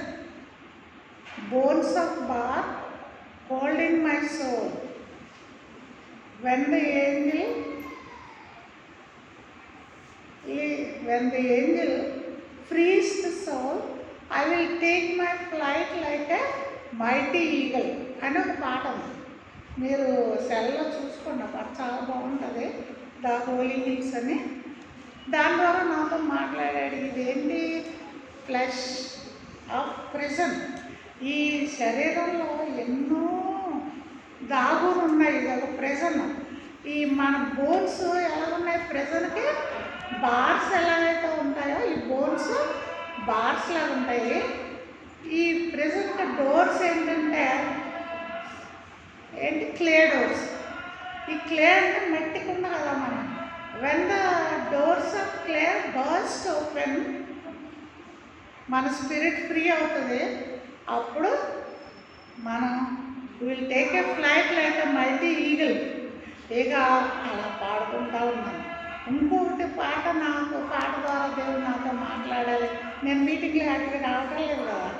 bones of bar holding my soul. When the angel frees the soul, I will take my flight like a mighty eagle అని ఒక పాట ఉంది. మీరు సెల్లో చూసుకోండి, పాట చాలా బాగుంటుంది. ద హోలీ హిల్స్ అని. దాని ద్వారా నాతో మాట్లాడాడు. ఇదేంటి? Flesh of prison. ఈ శరీరంలో ఎన్నో దాగులు ఉన్నాయి. ఇది ఒక ప్రెజన్. ఈ మన బోన్స్ ఎలా ఉన్నాయి? ప్రెజన్కి బార్స్ ఎలాగైతే ఉంటాయో ఈ బోన్స్ బార్స్ లాగా ఉంటాయి. ఈ ప్రెజన్కి డోర్స్ ఏంటంటే క్లే డోర్స్. ఈ క్లే అంటే మెట్టికున్న కదా మనం. When the doors of clay burst open, మన స్పిరిట్ ఫ్రీ అవుతుంది. అప్పుడు మనం will take a flight like a mighty eagle. ఇక అలా పాడుకుంటూ ఉన్నాను. ఇంకొకటి పాట ద్వారా దేవుడు నాతో మాట్లాడాలి. నేను మీటింగ్లు వాటికి రావటం లేదు కదా.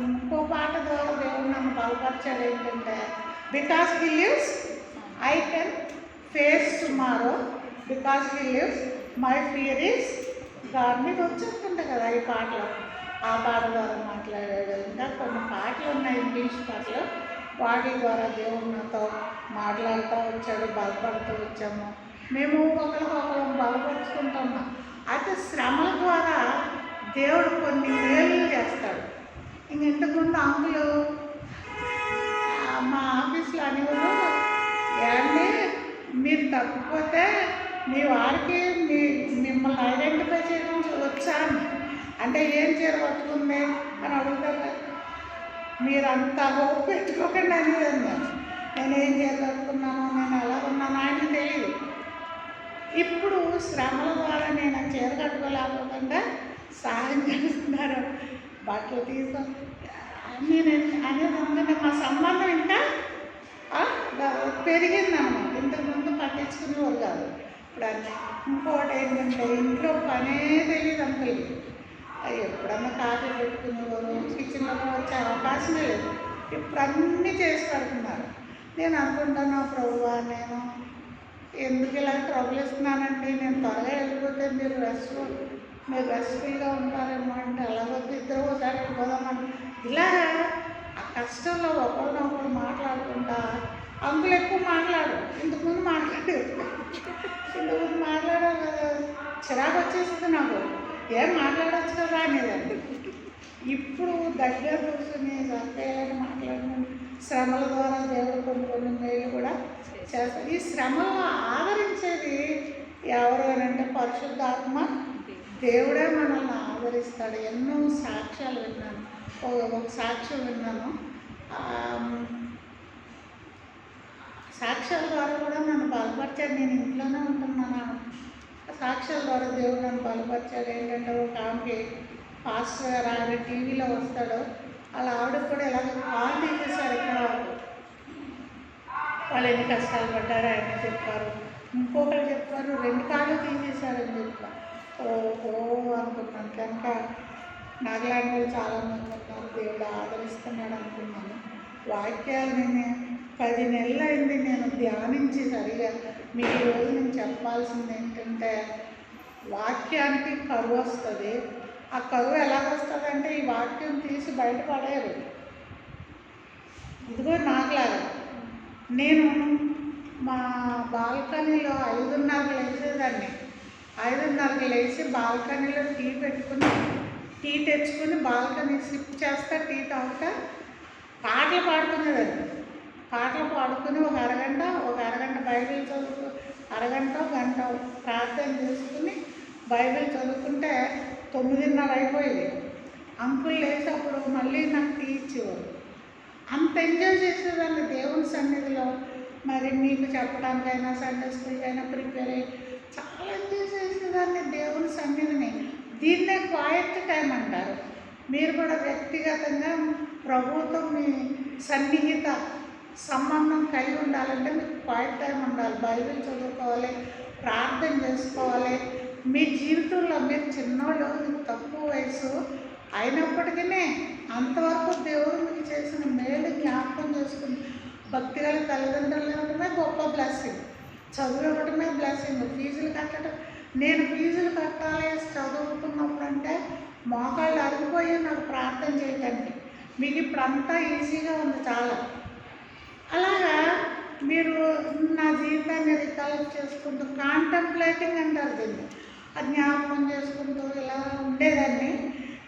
ఇంకో పాట ద్వారా దేవుడు నన్ను బలపరిచాడు. ఏంటంటే because he lives I can face tomorrow, because he lives my fear is God. మీకు వచ్చేస్తుంటాయి కదా ఈ పాటలు. ఆ పాట ద్వారా మాట్లాడాడు. ఇంకా కొన్ని పాటలు ఉన్నాయి, ఇంగ్లీష్ పాటలు. వాటి ద్వారా దేవుడు నాతో మాట్లాడుతూ వచ్చాడు, బలపడుతూ వచ్చాము. మేము ఒకరికొకరు బలపరుచుకుంటున్నాం. అయితే శ్రమల ద్వారా దేవుడు కొన్ని మేలు చేస్తాడు. ఇంతకుముందు అంకులు మా ఆఫీస్లో అనేవారు, ఏమండి మీరు తప్పిపోతే మీ వారికి మిమ్మల్ని ఐడెంటిఫై చేయడం వచ్చా అంటే ఏం చీర పట్టుకుంది అని అడుగుతారు. మీరు అంత హోప్ పెట్టుకోకండి అనేది. నేను ఏం చీర కట్టుకున్నాను, నేను ఎలా ఉన్నాను ఆయనకి తెలియదు. ఇప్పుడు శ్రమల ద్వారా నేను ఆ చీర కట్టుకోలేకపోకుండా సహాయం చేస్తున్నారు, బట్టలు తీసుకొని నేను అనేది ఉందంటే మా సంబంధం ఇంకా పెరిగిందన్నమాట. ఇంతకుముందు పట్టించుకునేవారు కాదు. ఇప్పుడు అన్నీ. ఇంకోటి ఏంటంటే ఇంట్లో పనే తెలియదు అంకుల్. ఎప్పుడన్నా కాఫీ పెట్టుకునేవారు, కిచెన్లోకి వచ్చే అవకాశమే లేదు. ఇప్పుడు అన్నీ చేసి పెడుతున్నారు. నేను అనుకుంటాను, ప్రభువా నేను ఎందుకు ఇలా ట్రబుల్ ఇస్తున్నానండి, నేను త్వరగా వెళ్ళిపోతే మీరు రెస్ట్ఫుల్గా ఉంటారేమో అంటే అలాగొద్దు, ఇద్దరు ఒకసారి వెళ్ళిపోదామంటే ఇలాగా ఆ కష్టంలో ఒకరినొకరు మాట్లాడుకుంటా. అంకులు ఎక్కువ మాట్లాడు, ఇంతకుముందు మాట్లాడారు కదా, చిరాకు వచ్చేస్తుంది నాకు. ఏం మాట్లాడవచ్చు కదా అనేదండి. ఇప్పుడు దగ్గర కూర్చొని సత్యాలని మాట్లాడిన శ్రమల ద్వారా దేవుడు కొన్ని మేలు కూడా చేస్తారు. ఈ శ్రమలను ఆదరించేది ఎవరు అని అంటే పరిశుద్ధాత్మ దేవుడే మనల్ని ఆదరిస్తాడు. ఎన్నో సాక్ష్యాలు విన్నాను. ఒక సాక్ష్యం విన్నాను. సాక్ష్యాల ద్వారా కూడా నన్ను బలపరిచాడు. నేను ఇంట్లోనే ఉంటున్నాను. సాక్ష్యాల ద్వారా దేవుడు నన్ను బలపరిచాడు. ఏంటంటే ఒక ఆమెకి పాస్టర్ గారు ఆయన టీవీలో వస్తాడు, అలా ఆవిడకి కూడా ఇలాగ కాల్ తీసేశారు. ఇక్కడ వాళ్ళు ఎన్ని కష్టాలు పడ్డారో ఆయన చెప్పారు. ఇంకొకరు చెప్పారు 2 కాళ్ళు తీసేశారని చెప్పారు. ఓహో అనుకున్నాను. కనుక నాకులాంటి వాళ్ళు చాలామంది ఉన్నారు, దేవుడు ఆదరిస్తున్నాడు అనుకున్నాను. వాక్యాలు నేను 10 నెలలు అయింది నేను ధ్యానించి సరిగా. మీకు ఈరోజు నేను చెప్పాల్సింది ఏంటంటే, వాక్యానికి కరువు వస్తుంది. ఆ కరువు ఎలాగొస్తుంది అంటే, ఈ వాక్యం తీసి బయటపడేరు. ఇదిగో నాకులాగా నేను మా బాల్కనీలో 5:30కి లేచేదాన్ని. 5:30కి లేచి బాల్కనీలో టీ పెట్టుకుని, టీ తెచ్చుకుని బాల్కనీ సిప్ చేస్తా, టీ తాగుతా, పాటలు పాడుకునేదాన్ని. పాటలు పాడుకుని ఒక అరగంట బైబిల్ చదువుకు, అరగంట గంట ప్రార్థన చేసుకుని బైబిల్ చదువుకుంటే 9:30 అయిపోయేది. అంకుల్ లేచి అప్పుడు మళ్ళీ నాకు టీ ఇచ్చేవారు. అంత ఎంజాయ్ చేసేదాన్ని దేవుని సన్నిధిలో. మరి మీకు చెప్పడానికైనా, సండే స్కూల్కైనా ప్రిపేర్ అయ్యి చాలా ఎంజాయ్ చేసేదాన్ని దేవుని సన్నిధిని. దీన్నే క్వైట్ టైం అంటారు. మీరు కూడా వ్యక్తిగతంగా ప్రభువుతో మీ సన్నిహిత సంబంధం కలిగి ఉండాలంటే మీకు క్వైట్ టైం ఉండాలి. బైబిల్ చదువుకోవాలి, ప్రార్థన చేసుకోవాలి. మీ జీవితంలో మీరు చిన్నోళ్ళు, తక్కువ వయసు అయినప్పటికీ అంతవరకు దేవుడు మీకు చేసిన మేలు జ్ఞాపకం చేసుకుని భక్తిగల తల్లిదండ్రులు ఇవ్వడమే గొప్ప బ్లెస్సింగ్. చదువు ఇవ్వడమే బ్లెస్సింగ్. ఫీజులు కట్టడం, నేను ఫీజులు కట్టాలి చదువుకున్నప్పుడు అంటే మోకాళ్ళు అరిగిపోయి నాకు ప్రార్థన చేయడానికి. మీకు ఇప్పుడు అంతా ఈజీగా ఉంది చాలా. అలాగా మీరు నా జీవితాన్ని రికలెక్ట్ చేసుకుంటూ, కాంటెంప్లేటింగ్ అంటారు దీన్ని, అది జ్ఞాపకం చేసుకుంటూ ఇలా ఉండేదాన్ని.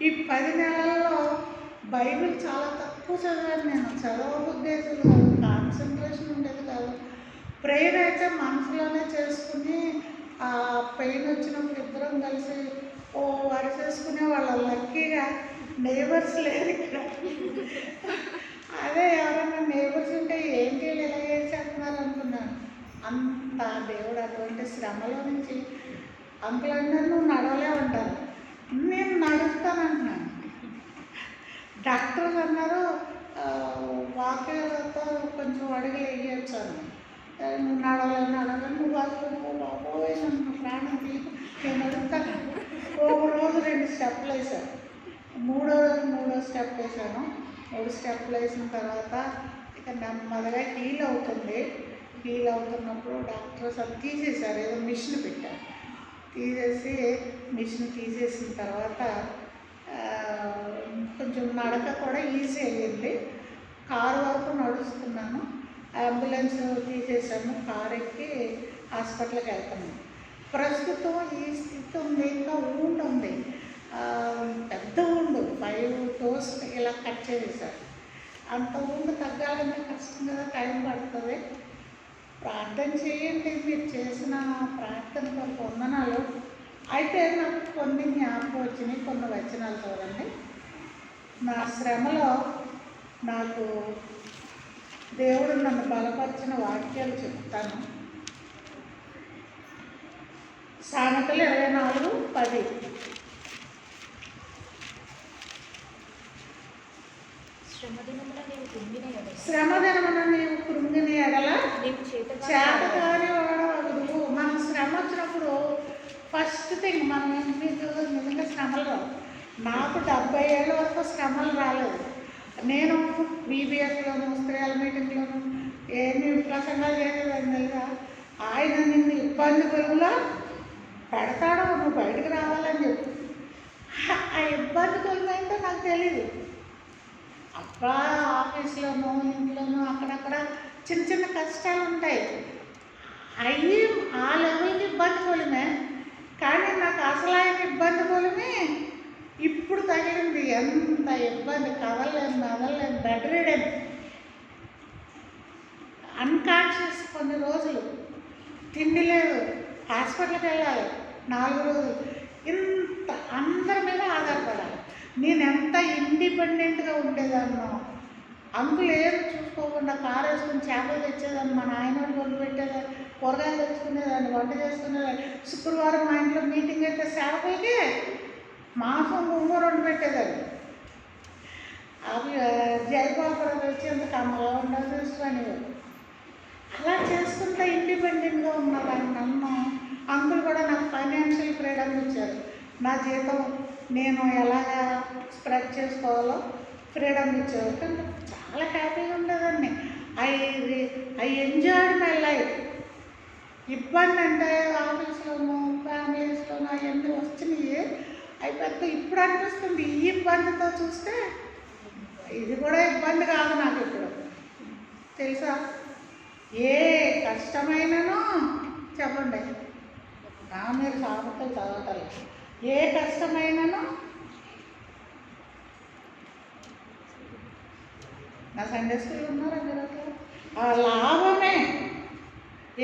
ఈ 10 నెలల్లో బైబిల్ చాలా తక్కువ చదివాను నేను. చదవబుద్ధేది కాదు, కాన్సన్ట్రేషన్ ఉండేది కాదు. ప్రేయర్ అయితే మనసులోనే చేసుకుని, ఆ పెయిన్ వచ్చినప్పుడు ఇద్దరం కలిసి వారు చేసుకునే వాళ్ళ. లక్కీగా నేబర్స్ లేరు ఇక్కడ. అదే ఎవరైనా నేబర్స్ ఉంటే ఏంటి ఇలా చేసేస్తున్నారు అనుకున్నాను. అంత దేవుడు అటువంటి శ్రమలో నుంచి అంకులందరూ నువ్వు నడవలే ఉంటారు, నేను నడుస్తానంటున్నాను. డాక్టర్స్ అన్నారు వాక్యాలతో కొంచెం అడుగులు వేయొచ్చాను. నువ్వు నడవలే, నువ్వు బాబోయ్ నన్ను ప్రాణం తీసి నేను అడుగుతాను. ఒక రోజు 2 స్టెప్పులు వేసాను, మూడో స్టెప్ వేసాను. 3 స్టెప్పులు వేసిన తర్వాత ఇక నెమ్మదిగా హీల్ అవుతుంది. హీల్ అవుతున్నప్పుడు డాక్టర్స్ అది తీసేశారు, ఏదో మిషన్ పెట్టారు. మిషన్ తీసేసిన తర్వాత కొంచెం నడక కూడా ఈజీ అయ్యింది. కారు వరకు నడుస్తున్నాను. అంబులెన్స్ తీసేసాము, కారు ఎక్కి హాస్పిటల్కి వెళ్తున్నాను. ప్రస్తుతం ఈ స్థితి ఉంది. ఇంకా ఊండ్ ఉంది, పెద్ద ఊండు, 5 toes ఇలా కట్ చేసేసారు. అంత ఊండు తగ్గాలంటే కష్టం కదా, టైం పడుతుంది. ప్రార్థన చేయండి, మీరు చేసిన ప్రార్థన వందనాలు. అయితే నాకు కొన్ని జ్ఞాపకం వచ్చినాయి, కొన్ని వచనాలు చూడండి. నా శ్రమలో నాకు దేవుడు నన్ను బలపరిచిన వాక్యాలు చెప్తాను. సామెతలు 24:10. శ్రమదినమున నీవు కృంగిన ఎడల చేతకాని వాడవగు. మనం శ్రమ వచ్చినప్పుడు ఫస్ట్ థింగ్ మనం మీకు నిజంగా శ్రమలు రావు. నాకు 70 ఏళ్ళ వరకు శ్రమలు రాలేదు. నేను బీబీఎస్లోను, స్త్రీల మీటింగ్లోను ఏమి ప్రసంగాలు చేసేదాన్ని తెలుసా. ఆయన నిన్ను ఇబ్బంది కొలుగులో పెడతాడో నువ్వు బయటకు రావాలని చెప్పి. ఆ ఇబ్బంది కొలుగు ఏంటో నాకు తెలీదు. అక్కడ ఆఫీస్లోనూ, ఇంట్లోనూ అక్కడక్కడ చిన్న చిన్న కష్టాలు ఉంటాయి. అవి ఆ లెవెల్కి ఇబ్బంది కొలిమే. కానీ నాకు అసలు ఆయన ఇబ్బంది కొలిమి ఇప్పుడు తగిలింది. ఎంత ఇబ్బంది, కదలలేను, మెదలలేను, బెడ్ రీడెన్, అన్కాన్షియస్ కొన్ని రోజులు, తిండి లేదు, హాస్పిటల్కి వెళ్ళాలి 4 రోజులు. ఇంత అందరి మీద ఆధారపడాలి. నేను ఎంత ఇండిపెండెంట్గా ఉండేదాన్నో. అంకులు ఏం చూసుకోకుండా కారు వేసుకుని చేపలు తెచ్చేదాన్ని, మా నాయన వండి పెట్టేదాన్ని, కూరగాయలు తెచ్చుకునేదాన్ని, వంట చేసుకునేదాన్ని. శుక్రవారం మా ఇంట్లో మీటింగ్ అయితే సేవకులకి మాంసం గుమ్మ 2 పెట్టేదాన్ని. అవి జయపాపురం వచ్చి అంత కమ్మగా ఉండాల్సి ఇష్టమని. అలా చేసుకుంటే ఇండిపెండెంట్గా ఉన్నదాన్ని నన్ను. అంకుల్ కూడా నాకు ఫైనాన్షియల్ ఫ్రీడమ్ ఇచ్చారు. నా జీతం నేను ఎలాగా స్ప్రెడ్ చేసుకోవాలో ఫ్రీడమ్ ఇచ్చేవారు. కానీ చాలా హ్యాపీగా ఉండేదాన్ని. I enjoyed my life. ఇబ్బంది అంటే ఆఫీస్లోనూ ఫ్యామిలీస్లోనూ అవన్నీ వచ్చినాయి. అవి పెద్ద ఇప్పుడు అనిపిస్తుంది ఈ ఇబ్బందితో చూస్తే ఇది కూడా ఇబ్బంది కాదు నాకు ఇప్పుడు తెలుసా. ఏ కష్టమైనను చెప్పండి, మీరు సామెతలు చదవటం, ఏ కష్టమైనను నా సండే స్కూల్ ఉన్నారా మీరు అట్లా ఆ లాభమే.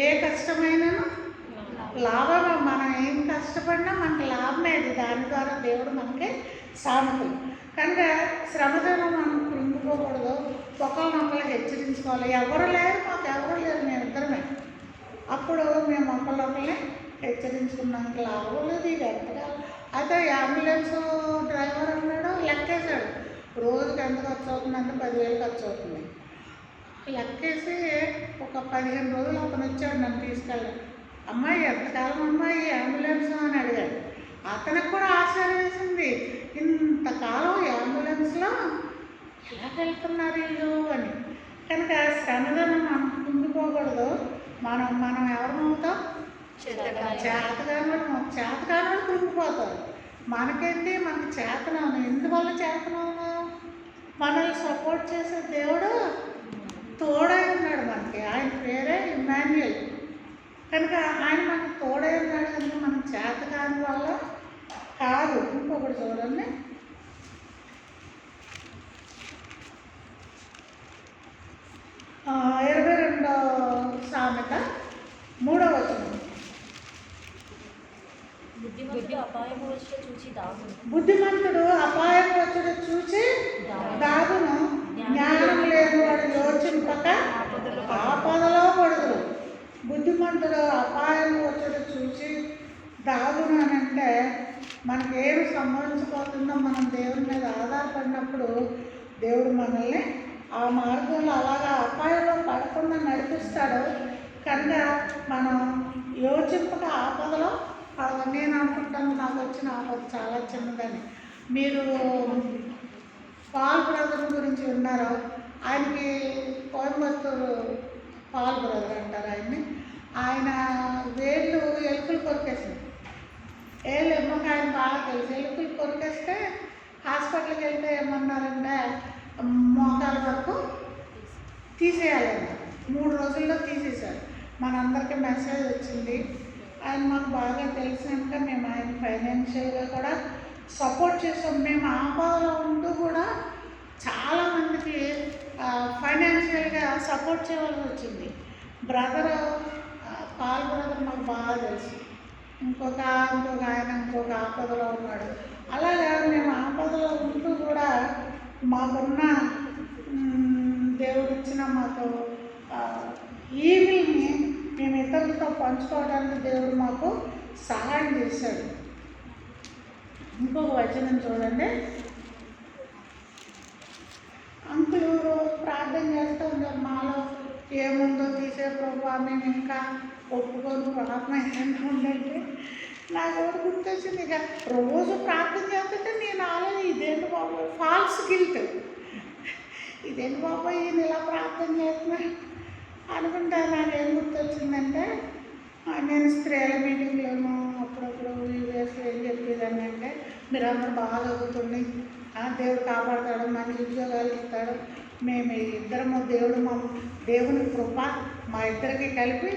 ఏ కష్టమైనను లాభమే. మనం ఏం కష్టపడినా మనకి లాభమే. అది దాని ద్వారా దేవుడు మనకి సామెతలు. కనుక శ్రమదనం మనం కృంగిపోకూడదు. ఒకరినొకరు హెచ్చరించుకోవాలి. ఎవరు లేరు, మాకు ఎవరు లేరు, మేము ఇద్దరమే. అప్పుడు మేము ఒకరినొకరిని హెచ్చరించుకున్నాక లాభం లేదు. ఇది ఎంతగా అయితే అంబులెన్స్ డ్రైవర్ అన్నాడు, లెక్కేశాడు. రోజుకి ఎంత ఖర్చు అవుతుందంటే 10,000 ఖర్చు అవుతుంది. లెక్కేసి ఒక 15 రోజులు అతను వచ్చాడు నన్ను తీసుకెళ్ళాడు. అమ్మాయి ఎంతకాలం అమ్మాయి అంబులెన్స్ అని అడిగాడు. అతనికి కూడా ఆశ్చర్యం వేసింది, ఇంతకాలం అంబులెన్స్లో ఎలా వెళ్తున్నారు వీళ్ళు అని. కనుక శ్రమదనం మనం కుంగిపోకూడదు. మనం ఎవరమవుతాం? చేతగానోడు కుంగిపోతారు. మనకేంటి, మనకి చేతనవును. ఎందువల్ల చేతనవును? మనల్ని సపోర్ట్ చేసే దేవుడు తోడై ఉన్నాడు మనకి. ఆయన పేరే ఇమ్మాన్యుయల్. కనుక ఆయన మనకి తోడై ఉన్నాడు. కనుక మనం చేత కాని వల్ల కాదు. ఇంకొకటి చూడండి, ఆ 22వ సామెత 3వ వచనం. బుద్ధిమంతుడు అపాయము వచ్చుట చూచి దాగును, జ్ఞానం లేనివాడు యోచింపక ఆపదలో పడుదురు. బుద్ధిమంతుడు అపాయం వచ్చుట చూసి దాగును అని అంటే మనకి ఏమి సంభవించబోతుందో మనం దేవుని మీద ఆధారపడినప్పుడు దేవుడు మనల్ని ఆ మార్గంలో అలాగా అపాయంలో పడకుండా నడిపిస్తాడు. కనుక మనం యోచింపక ఆపదలో నేను అనుకుంటాను నాకు వచ్చిన ఆపద చాలా చిన్నదని. మీరు పాల్ బ్రదర్ గురించి విన్నారో? ఆయనకి కోయంబత్తూరు పాల్ బ్రదర్ అంటారు ఆయన్ని. ఆయన వేళ్ళు ఎలుకలు కొరికేసింది. ఎమ్మక ఆయన బాగా తెలుసు. ఎలుకలు కొరికేస్తే హాస్పిటల్కి వెళ్తే ఏమన్నారంటే మోకాల వరకు తీసేయాలన్న. 3 రోజుల్లో తీసేశారు. మనందరికీ మెసేజ్ వచ్చింది. ఆయన మాకు బాగా తెలిసినాక మేము ఆయన ఫైనాన్షియల్గా కూడా సపోర్ట్ చేసాం. మేము ఆపదలో ఉంటూ కూడా చాలామందికి ఫైనాన్షియల్గా సపోర్ట్ చేయవలసి వచ్చింది. బ్రదర్ పాల్ బ్రదర్ మాకు బాగా తెలుసు. ఇంకొక ఆయన ఇంకొక ఆపదలో ఉన్నాడు. అలాగా మేము ఆపదలో ఉంటూ కూడా మాకున్న దేవుడిచ్చిన మాకు ఈవిల్ని మేము ఇతరులతో పంచుకోవడానికి దేవుడు మాకు సహాయం చేశాడు. ఇంకొక వచనం చూడండి. అంకులు రోజు ప్రార్థన చేస్తూ ఉన్నారు, మాలో ఏముందో తీసే ప్రభు మేము ఇంకా ఒప్పుకొని ప్రార్థన ఏంటంటే ఉండంటే నాకు ఎవరు గుర్తొచ్చింది. ఇక రోజు ప్రార్థన చేస్తుంటే నేను ఆలోచన ఇదేంటి బాబు ఫాల్స్ గిల్ట్, ఇదేంటి బాబు ఈయన ఇలా ప్రార్థన చేస్తున్నా అనుకుంటా. నాకేం గుర్తొచ్చిందంటే నేను స్త్రీల మీటింగ్లోనూ అప్పుడప్పుడు యూఎస్లో ఏం చెప్పేదాన్ని అంటే మీరు అందరూ బాగా చదువుతుంది, దేవుడు కాపాడతాడు, మంచి ఉద్యోగాలు ఇస్తాడు, మేము ఇద్దరము దేవుని కృప మా ఇద్దరికి కలిపి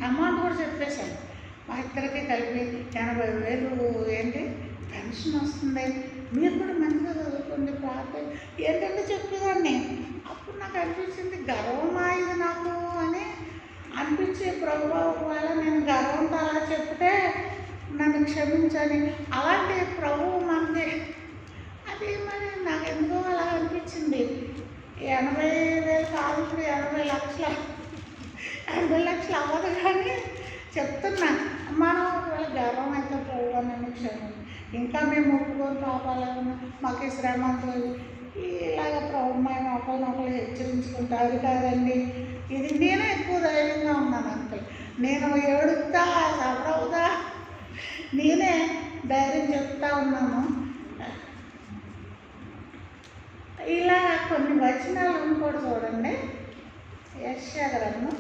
అమౌంట్ కూడా చెప్పేశాను. మా ఇద్దరికి కలిపి 80,000 ఏంటి పెన్షన్ వస్తుంది, మీరు కూడా మంచిగా చదువుకోండి ప్రార్థన ఏంటంటే చెప్పేదాన్ని. అప్పుడు నాకు అనిపించింది గర్వమా ఇది నాకు అని అనిపించి ప్రభు ఒకవేళ నేను గర్వంతో అలా చెప్తే నన్ను క్షమించని. అలాంటి ప్రభువు మనకి అది మరి నాకు ఎందుకో అలా అనిపించింది. 80,000 కాదు, ఇప్పుడు 80 లక్షలు 80 లక్షలు అవ్వదు. కానీ చెప్తున్నా మనం ఒకవేళ గర్వం అయితే ప్రభు నన్ను క్షమించి ఇంకా మేము ఒప్పుకొని పాపాలను మాకు శ్రమ ఇలాగ ప్రభు మేము ఒకరినొకరు హెచ్చరించుకుంటా. అది కాదండి, ఇది నేనే ఎక్కువ ధైర్యంగా ఉన్నాను అంకుల్. నేను ఏడుస్తా సఫరవుతా నేనే ధైర్యం చెప్తా ఉన్నాను. వచనాలు ఇంకోటి చూడండి, యెషయా గ్రంథం.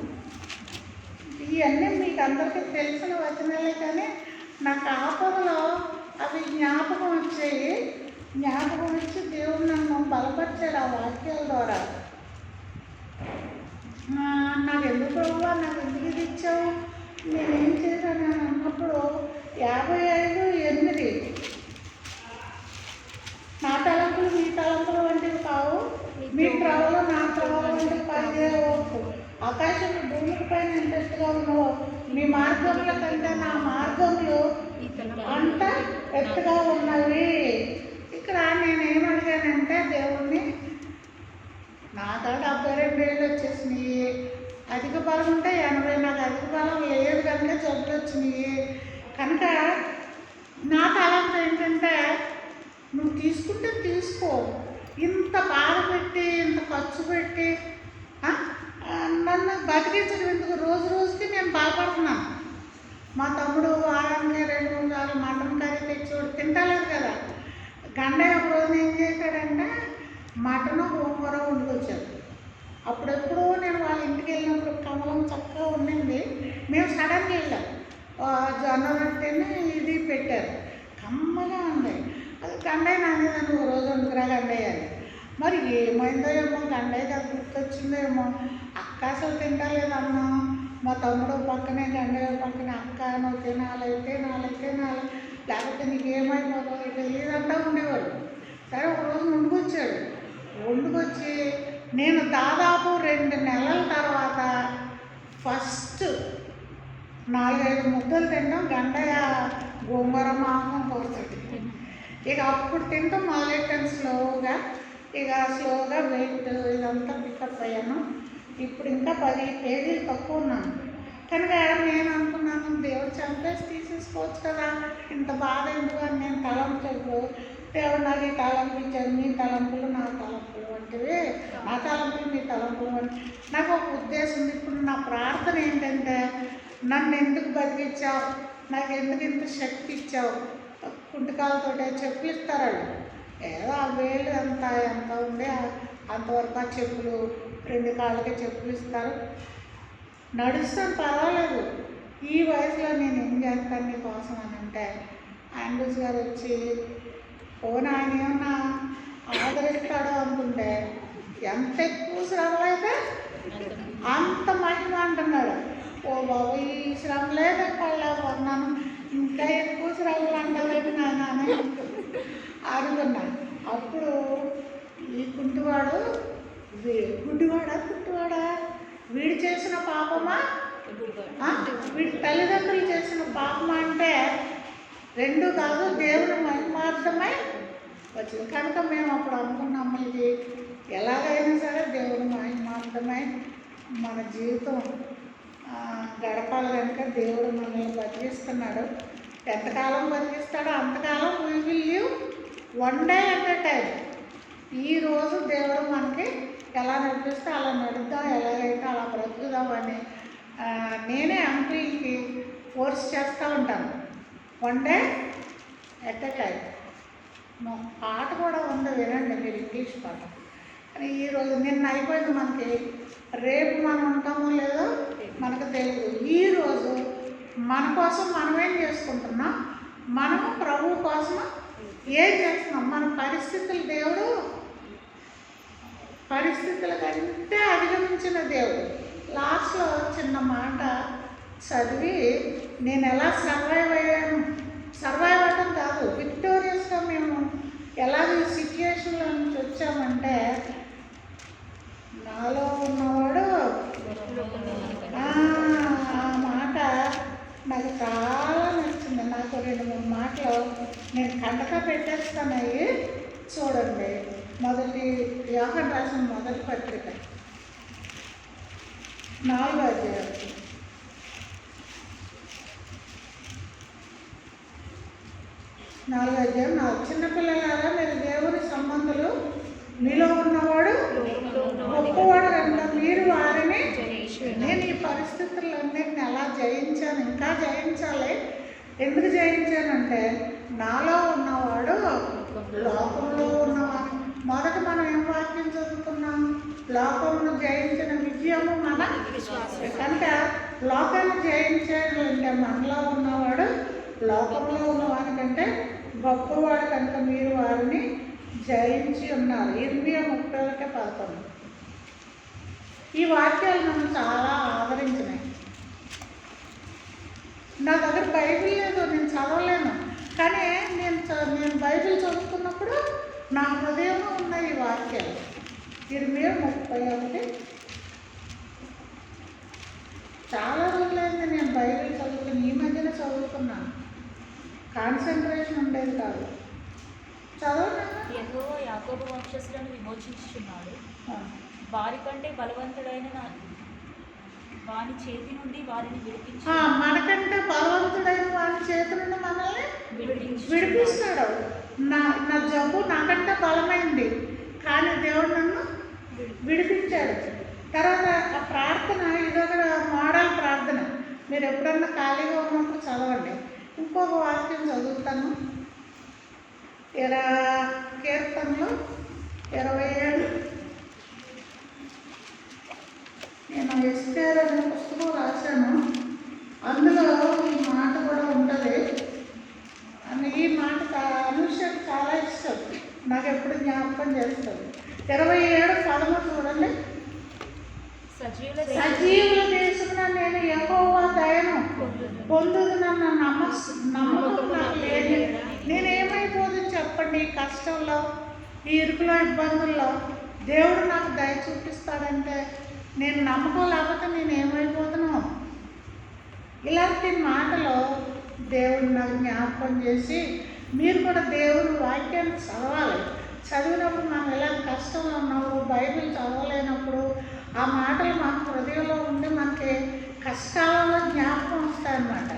ఇవన్నీ మీకు అందరికీ తెలిసిన వచనాలే, కానీ నాకు ఆపదలో అవి జ్ఞాపకం వచ్చాయి. జ్ఞాపకం వచ్చి దేవుడు నన్ను బలపరిచాడు ఆ వాక్యాల ద్వారా. నాకు ఎందుకు ప్రభువా, నాకు ఎందుకు ఇది ఇచ్చావు, నేనేం చేశాను అని అన్నప్పుడు 55:8 నా తలంపులు మీ తలంపుల వంటివి కావు, మీ త్రవలు నా త్రవల వంటివి పనిచేయవచ్చు. ఆకాశం భూమికి పైన ఎంత ఎత్తుగా ఉన్నావో మీ మార్గముల కంటే నా మార్గములు అంత ఎత్తుగా ఉన్నవి. ఇక్కడ నేనేం అడిగానంటే దేవుణ్ణి, నాకు 72 ఏళ్ళు వచ్చేసినాయి, అధిక బలం ఉంటే 80, నాకు అధిక బలం లేదు కనుక జబ్బులు వచ్చినాయి. కనుక నా తలంపు ఏంటంటే, నువ్వు తీసుకుంటే తీసుకో, ఇంత బాధ పెట్టి ఇంత ఖర్చు పెట్టి నన్ను బతికించడం ఎందుకు? రోజు రోజుకి నేను బాధపడుతున్నాను. మా తమ్ముడు వారానికి 2-3 సార్లు మటన్ కర్రీ తెచ్చి తింటలేదు కదా. గండయ్య ఒక రోజు ఏం చేశాడంటే మటన్ గోంగూర వండుకొచ్చాడు. అప్పుడెప్పుడు నేను వాళ్ళ ఇంటికి వెళ్ళినప్పుడు కమలం చక్కగా ఉండింది. మేము సడన్గా వెళ్ళాం, జొన్న రొట్టెని ఇది పెట్టారు, కమ్మగా ఉంది. అది గండయ్య నానేదాన్ని ఒక రోజు వండుకురా గండయ్య అని. మరి ఏమైందో ఏమో, గండయ్య కదా గుర్తొచ్చిందో ఏమో, అక్క అసలు తింటలేదన్నా. మా తమ్ముడు పక్కనే, గండయ్య పక్కనే, అక్క నువ్వు తినాలి లేకపోతే నీకేమైపోతుందో తెలియదంటా ఉండేవాడు. సరే ఒకరోజు వండుకొచ్చి నేను దాదాపు 2 నెలల తర్వాత ఫస్ట్ 4-5 ముద్దలు తింటాం. గండయ్య గోంగూర మాంసం కోరుతుంది. ఇక అప్పుడు తింటాం మొదలెట్టాను స్లోగా వెయిట్ ఇదంతా పికప్ అయ్యాను. ఇప్పుడు ఇంకా 10 కేజీలు తక్కువ ఉన్నాను. కనుక నేను అనుకున్నాను, దేవుడు చంపేసి తీసేసుకోవచ్చు కదా, ఇంత బాధ ఎందుకు అని నేను తలంపు. దేవుడు నాకు ఈ తలంపు ఇచ్చాడు, మీ తలంపులు నా తలంపులు వంటివి, నా తలంపులు మీ తలంపులు వంటివి. నాకు ఒక ఉద్దేశం ఉంది. ఇప్పుడు నా ప్రార్థన ఏంటంటే, నన్ను ఎందుకు బతికిచ్చావు, నాకు ఎందుకు ఇంత శక్తి ఇచ్చావు. కుంటికాలతోటే చెప్పులు ఇస్తారు వాళ్ళు, ఏదో ఆ వేలు ఎంత ఉండే అంతవరకు ఆ చెప్పులు, 2 కాళ్ళకి చెప్పులు ఇస్తారు. నడుస్తాను పర్వాలేదు. ఈ వయసులో నేను ఏం చేస్తాను నీ కోసం అని అంటే, ఆండ్రూస్ గారు వచ్చి పోనీ ఆయన ఏమన్నా ఆదరిస్తాడో అనుకుంటే, ఎంత ఎక్కువ శ్రమలు అయితే అంత మహిమ అంటున్నాడు. ఓ బాబు, ఈ శ్రమలేదే పడలేకపోతున్నాను, ఇంకా ఎక్కువ శ్రమలు అంటలేదు నాయన అని అనుకున్నాను. అప్పుడు ఈ కుంటివాడా వీడు చేసిన పాపమా, వీడి తల్లిదండ్రులు చేసిన పాపమా అంటే 2 కాదు, దేవుని మహిమార్థమై వచ్చింది. కనుక మేము అప్పుడు అనుకున్నాం, ఇది ఎలాగైనా సరే దేవుని మహిమార్థమై మన జీవితం గడపాలి. కనుక దేవుడు మనల్ని బతికిస్తున్నాడు. ఎంతకాలం బతికిస్తాడో అంతకాలం we will live 1 day at a time. ఈరోజు దేవుడు మనకి ఎలా నడిపిస్తే అలా నడుద్దాం, ఎలాగైతే అలా బ్రతుకుదామని నేనే అంకుల్కి ఫోర్స్ చేస్తూ ఉంటాను. 1 day at a time. పాట కూడా ఉంది, వినండి మీరు, ఇంగ్లీష్ పాట. కానీ ఈరోజు నిన్న అయిపోయింది మనకి, రేపు మనం ఉంటామో లేదో మనకు తెలియదు. ఈరోజు మన కోసం మనమేం చేసుకుంటున్నాం, మనము ప్రభువు కోసం ఏం చేస్తున్నాం. మన పరిస్థితులు దేవుడు పరిస్థితుల కంటే అధిగమించిన దేవుడు. లాస్ట్లో చిన్న మాట చదివి నేను ఎలా సర్వైవ్ అవ్వడం కాదు, విక్టోరియస్గా మేము ఎలాగ ఈ సిచ్యుయేషన్లో నుంచి వచ్చామంటే, నాలో ఉన్నవాడు ఆ మాట నాకు చాలా నచ్చింది. నాకు 2-3 మాటలు నేను కంటగా పెట్టేస్తాను. అవి చూడండి. మొదటి యోహాను రాసిన మొదటి పత్రిక 4వ అధ్యాయం. 4వ అధ్యాయం 4. చిన్నపిల్లలారా, మీరు దేవుని సంబంధులు, మీలో ఉన్నవాడు గొప్పవాడు కనుక మీరు వారిని. నేను ఈ పరిస్థితులన్నింటినీ ఎలా జయించాను, ఇంకా జయించాలి. ఎందుకు జయించానంటే, నాలో ఉన్నవాడు లోకంలో ఉన్నవాడు. మొదట మనం ఏం వాక్యం చదువుతున్నాం? లోకమును జయించిన విజయము మన కనుక లోకాన్ని జయించాడంటే మనలో ఉన్నవాడు లోకంలో ఉన్నవాడికంటే గొప్పవాడు కనుక మీరు వారిని జయించి ఉన్నారు. 8:30-11. ఈ వాక్యాలు నన్ను చాలా ఆదరించినాయి. నా దగ్గర బైబిల్ లేదు, నేను చదవలేను, కానీ నేను బైబిల్ చదువుతున్నప్పుడు నా హృదయంలో ఉన్న ఈ వాక్యాలు 8:31. చాలా రోజులైంది నేను బైబిల్ చదువుకుని, ఈ మధ్యన చదువుతున్నాను. కాన్సన్ట్రేషన్ ఉండేది కాదు. చదవలేను. యెహోవా యాకోబు వంశస్థులను విమోచించుచున్నాడు. వారి కంటే బలవంతుడైన వాని చేతి నుండి వారిని విడిపించి మనకంటే బలవంతుడైన వాని చేతి నుండి మనల్ని విడిపిస్తాడు. నా జబ్బు నాకంటే బలమైంది, కానీ దేవుడు నన్ను విడిపించాడు. తర్వాత ఆ ప్రార్థన ఇదొక మోడల్ ప్రార్థన. మీరు ఎప్పుడన్నా ఖాళీగా ఉన్నప్పుడు చదవండి. ఇంకొక వాక్యం చదువుతాను. కీర్తనలు 27. నేను ఎస్తేర్ అనే పుస్తకం రాశాను, అందులో ఈ మాట కూడా ఉంటుంది. ఈ మాట అనుషకు చాలా ఇష్టం, నాకు ఎప్పుడు జ్ఞాపకం చేస్తుంది. 27:13 చూడండి. సజీవుల దేశమున నేను యెహోవా దయను పొందుదునన్న నమ్మకం నాకు లేదు. నేనేమైపోతుంది చెప్పండి? ఈ కష్టంలో, ఈ ఇరుకులో, ఇబ్బందుల్లో దేవుడు నాకు దయ చూపిస్తాడంటే నేను నమ్మకం లేకపోతే నేను ఏమైపోతున్నాను? ఇలాంటి మాటలు దేవుడు నాకు జ్ఞాపకం చేసి, మీరు కూడా దేవుని వాక్యాన్ని చదవాలి. చదివినప్పుడు మనం ఎలాంటి కష్టంలో ఉన్నప్పుడు, బైబిల్ చదవలేనప్పుడు ఆ మాటలు మన హృదయంలో ఉండి మనకి కష్టాలలో జ్ఞాపకం వస్తాయన్నమాట.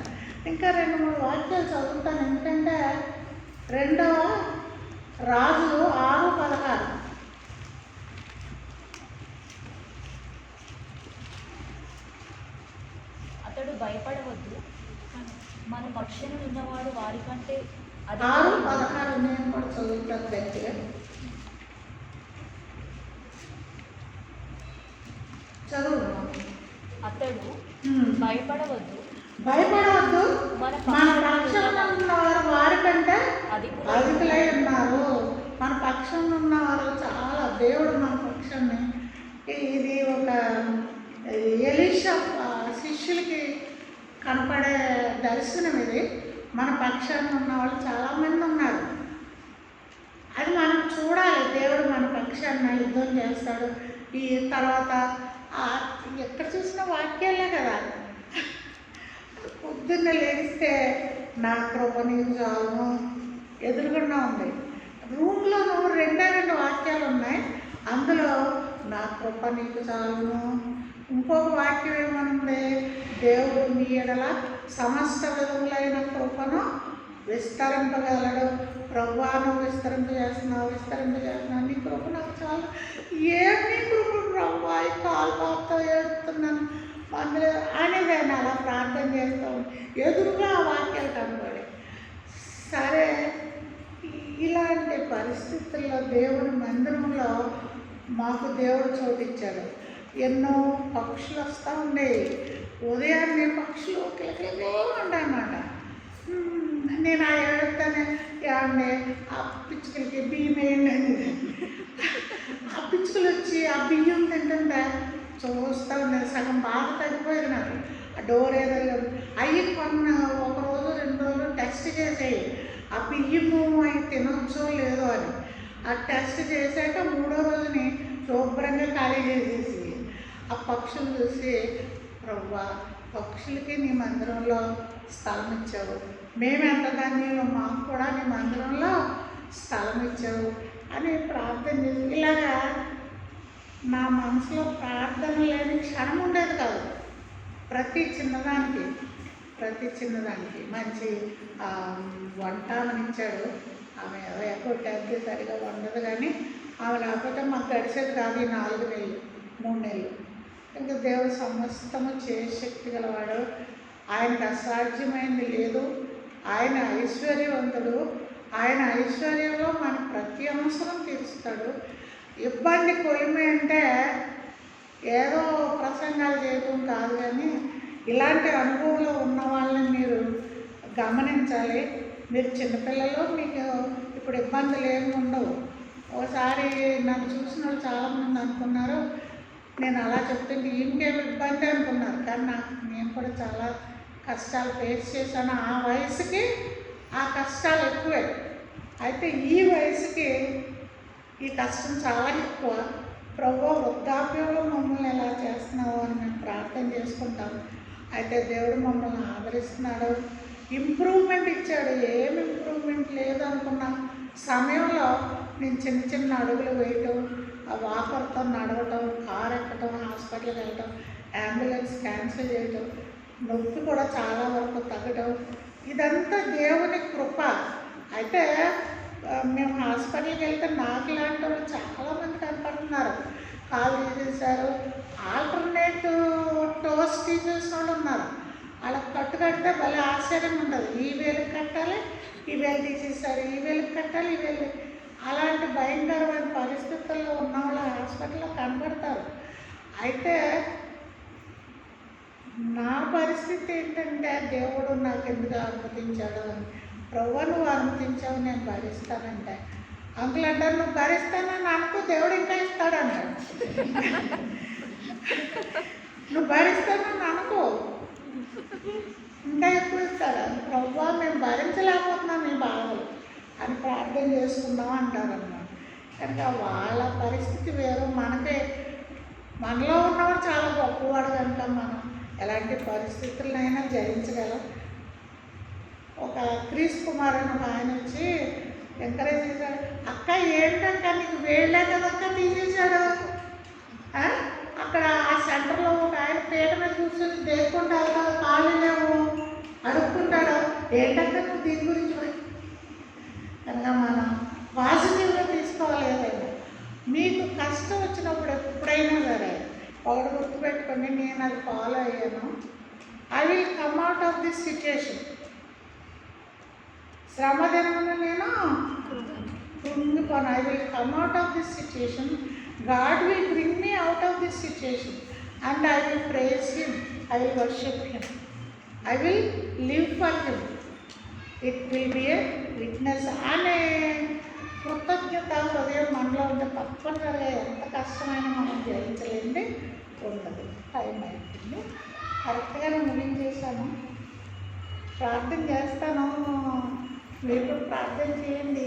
ఇంకా 2-3 వాక్యాలు చదువుతాను. ఎందుకంటే 2వ రాజులు 6:16. అతడు భయపడవద్దు, మన పక్షాన ఉన్నవాడు వారి కంటే 6:16 నేను కూడా చదువుతాను గట్టిగా. చదువు. అతడు భయపడవద్దు, మన పక్షంలో ఉన్నవారు వారికంటే అధికులై ఉన్నారు. మన పక్షంలో ఉన్నవారు చాలా, దేవుడు మన పక్షాన్ని. ఇది ఒక ఎలీషా శిష్యులకి కనపడే దర్శనం. ఇది మన పక్షాన్ని ఉన్నవాళ్ళు చాలామంది ఉన్నారు. అది మనం చూడాలి. దేవుడు మన పక్షాన్ని యుద్ధం చేస్తాడు. ఈ తర్వాత ఎక్కడ చూసిన వాక్యాలే కదా. పొద్దున్న లేస్తే నా కృప నీకు చాలును ఎదురుగుండా ఉంది. రూమ్లోనూ 2 వాక్యాలు ఉన్నాయి. అందులో నా కృప నీకు చాలును. ఇంకొక వాక్యం ఏమనుంది? దేవుడు నీ ఎడల సమస్త విధములైన కృపను విస్తరింపగలడు. ప్రభువా నువ్వు విస్తరింపజేస్తున్నావు, నీ కృప నాకు చాలు. ఏమి కృప ప్రభువా, ఈ కాలుతో ఏడుతున్నాను అందులో అనేది ఆయన అలా ప్రార్థన చేస్తాం. ఎదురుగా ఆ వాక్యాలు కనబడి. సరే, ఇలాంటి పరిస్థితుల్లో దేవుని మందిరంలో మాకు దేవుడు చోటిచ్చాడు. ఎన్నో పక్షులు వస్తూ ఉండేవి. ఉదయాన్నే పక్షులు కిలకిలగా ఉంటాయన్నమాట. నేను ఆ ఏడుతానే ఏమండి ఆ పిచ్చుకలకి బియ్యం వేయండి. ఆ పిచ్చుకలు వచ్చి ఆ బియ్యం తింటుంటే చూస్తూ ఉండేది. సగం బాగా తగ్గిపోయేది నాకు. ఆ డోర్ ఏదో అవి కొన్న 1 రోజు 2 రోజులు టెస్ట్ చేసేవి. ఆ బియ్యము అవి తినొచ్చో లేదో అని. ఆ టెస్ట్ చేశాక 3వ రోజుని శుభ్రంగా ఖాళీ చేసేసి ఆ పక్షులు చూసి, ప్రభువా పక్షులకి నీ మందిరంలో స్థలం ఇచ్చావు, మేము ఎంత ధన్యులు, మాకు కూడా నీ మందిరంలో స్థలం ఇచ్చావు అని ప్రార్థన చేసి, ఇలాగా నా మనసులో ప్రార్థన లేని క్షణం ఉండేది కాదు. ప్రతి చిన్నదానికి మంచి వంట ఇచ్చాడు. ఆమె కొట్టేది సరిగా వండదు, కానీ ఆమె లేకపోతే మాకు గడిచేది కాదు ఈ 4 నెలలు 3 నెలలు. ఇంకా దేవుడు సమస్తము చేసే శక్తి గలవాడు. ఆయనకు అసాధ్యమైంది లేదు. ఆయన ఐశ్వర్యవంతుడు. ఆయన ఐశ్వర్యంలో మన ప్రతి అవసరం తీరుస్తాడు. ఇబ్బంది కొలిమి అంటే ఏదో ప్రసంగాలు చేయటం కాదు, కానీ ఇలాంటి అనుభవంలో ఉన్న వాళ్ళని మీరు గమనించాలి. మీరు చిన్నపిల్లలు, మీకు ఇప్పుడు ఇబ్బందులు ఏమి ఉండవు. ఒకసారి నన్ను చూసిన వాళ్ళు చాలామంది అనుకున్నారు, నేను అలా చెప్తుంటే ఇంకేమి ఇబ్బంది అనుకున్నారు, కానీ నేను కూడా చాలా కష్టాలు ఫేస్ చేశాను. ఆ వయసుకి ఆ కష్టాలు ఎక్కువే. అయితే ఈ వయసుకి ఈ కష్టం చాలా ఎక్కువ. ప్రభువా, వృద్ధాప్యంలో మమ్మల్ని ఎలా చేస్తున్నావు అని మేము ప్రార్థన చేసుకుంటాం. అయితే దేవుడు మమ్మల్ని ఆదరిస్తున్నాడు, ఇంప్రూవ్మెంట్ ఇచ్చాడు. ఏం ఇంప్రూవ్మెంట్ లేదు అనుకున్న సమయంలో నేను చిన్న చిన్న అడుగులు వేయటం, ఆ వాకర్తో నడవటం, కారు ఎక్కటం, హాస్పిటల్కి వెళ్ళటం, అంబులెన్స్ క్యాన్సిల్ చేయటం, నొప్పి కూడా చాలా వరకు తగ్గడం, ఇదంతా దేవుని కృప. అయితే మేము హాస్పిటల్కి వెళ్తే నాకు ఇలాంటి వాళ్ళు చాలామంది కనపడుతున్నారు. కాలు తీసేశారు, ఆల్టర్నేట్ టోస్ తీసేసిన వాళ్ళు ఉన్నారు. వాళ్ళకి కట్టు కడితే భలే ఆశ్చర్యం ఉండదు. ఈ వేలుకి కట్టాలి, ఈ వేలు తీసేశారు, ఈ వేలుకి కట్టాలి, ఈ వేలు. అలాంటి భయంకరమైన పరిస్థితుల్లో ఉన్న వాళ్ళు హాస్పిటల్లో కనబడతారు. అయితే నా పరిస్థితి ఏంటంటే, దేవుడు నాకు ఎందుకు అనుమతించాడు అని. ప్రభువా, నువ్వు అనుమతించావు, నేను భరిస్తానంటే. అంకుల్ అంటారు, నువ్వు భరిస్తానని అనుకో, దేవుడు ఇంకా ఇస్తాడన్నాడు. నువ్వు భరిస్తానని అనుకో, ఇంకా ఎక్కువ ఇస్తాడు. ప్రభువా, మేము భరించలేకపోతున్నాం ఈ బాధలు అని ప్రార్థన చేసుకుందాం అంటారన్నమాట. కనుక వాళ్ళ పరిస్థితి వేరు. మనలో ఉన్నవాడు చాలా గొప్పవాడు కనుక మనం ఎలాంటి పరిస్థితులనైనా జయించగలం. ఒక క్రీస్ కుమార్ అని ఒక ఆయన వచ్చి ఎంకరేజ్ చేశాడు. అక్క, ఏంటంటే నీకు వేళ్ళే కదక్క తీసేశాడు. అక్కడ ఆ సెంటర్లో ఒక ఆయన పీట మీద కూర్చొని దేక్కుంటా కాళ్ళు లేవు అడుక్కుంటాడు. ఏంటంటే నువ్వు దీని గురించి కనుక మనం పాజిటివ్గా తీసుకోవాలి. ఏదైనా మీకు కష్టం వచ్చినప్పుడు ఎప్పుడైనా సరే ఒకటి గుర్తుపెట్టుకొని, నేను అది ఫాలో అయ్యాను. I will come out of this situation. శ్రమ దినమున నేను కృంగిపోను. I will come out of this situation. God will bring me out of this situation and I will praise him, I will worship him, I will live for him, it will be a witness అనే కృతజ్ఞత హృదయం మనలో ఉంటే తప్పనిసరిగా ఎంత కష్టమైనా మనం జయించలేండి ఉండదు. టైం అయిపోయింది, కరెక్ట్గానే ముగించేశాను. ప్రార్థన చేస్తాను, మీరు కూడా ప్రార్థన చేయండి.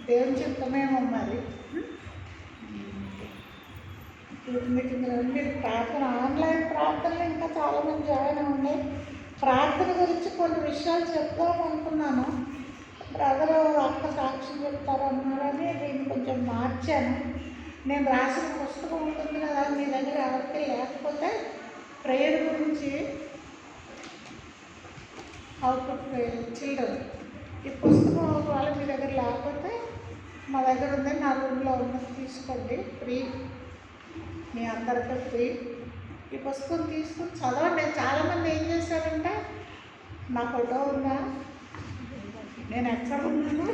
దేవుని చిత్తమేమో మరి. మీటింగ్లో మీరు ప్రార్థన, ఆన్లైన్ ప్రార్థనలు ఇంకా చాలామంది జాయిన్ అవ్వండి. ప్రార్థన గురించి కొన్ని విషయాలు చెప్దాం అనుకున్నాను. బ్రదరు అక్క సాక్ష్యం చెప్తారు అన్నారని దీన్ని కొంచెం మార్చాను. నేను రాసిన పుస్తకం ఉంటుంది కదా, మీ దగ్గర ఎవరికి లేకపోతే ప్రేయర్ గురించి, హౌ టు ప్రే చిల్డ్రన్, ఈ పుస్తకం ఒకవేళ మీ దగ్గర లేకపోతే మా దగ్గర ఉంది, నా రూమ్లో ఉన్నది తీసుకోండి, ఫ్రీ, మీ అందరికీ ఫ్రీ. ఈ పుస్తకం తీసుకుని చదవండి. చాలామంది ఏం చేశారంటే, నా ఫోటో ఉందా, నేను ఎక్కడ ఉన్నాను,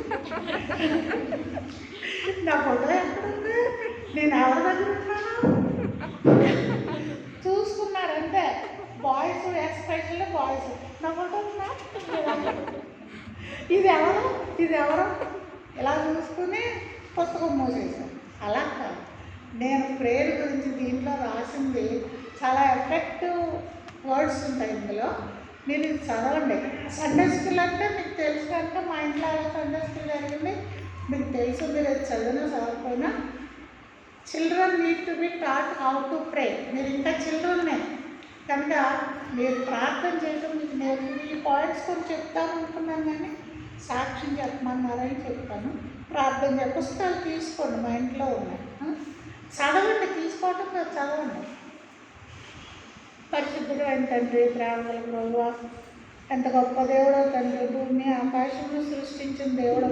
నా ఫోటో ఎక్కడుంది, నేను ఎవరి దగ్గర ఉన్నాను చూసుకున్నారంటే. బాయ్స్ ఎస్పెషల్లీ బాయ్స్, నా ఫోటో ఉందా, ఇది ఎవరు ఇలా చూసుకుని పుస్తకం మూసేసాను. అలా కాదు, నేను ప్రేయర్ గురించి దీంట్లో రాసింది చాలా ఎఫెక్టివ్ వర్డ్స్ ఉంటాయి ఇందులో. మీరు ఇది చదవండి. సండే స్కూల్ అంటే మీకు తెలుసు కనుక, మా ఇంట్లో సండే స్కూల్ జరిగింది మీకు తెలుసు. మీరు అది చదివినా చదవకపోయినా, children need to be taught how to pray. మీరు ఇంకా చిల్డ్రన్నే కనుక మీరు ప్రార్థన చేయడం మీకు నేర్చుకుని, ఈ పాయింట్స్ కొన్ని చెప్తాను అనుకున్నాను, కానీ సాక్ష్యం చెప్పమన్నారని చెప్తాను. ప్రార్థన పుస్తకాలు తీసుకోండి, మా ఇంట్లో ఉన్నాయి, చదవండి. తీసుకోవటం కాదు, చదవండి. పరిశుద్ధుడు అయిన తండ్రి, ప్రేమగల ప్రభువా, ఎంత గొప్ప దేవుడో తండ్రి. భూమి ఆకాశంలో సృష్టించిన దేవుడు.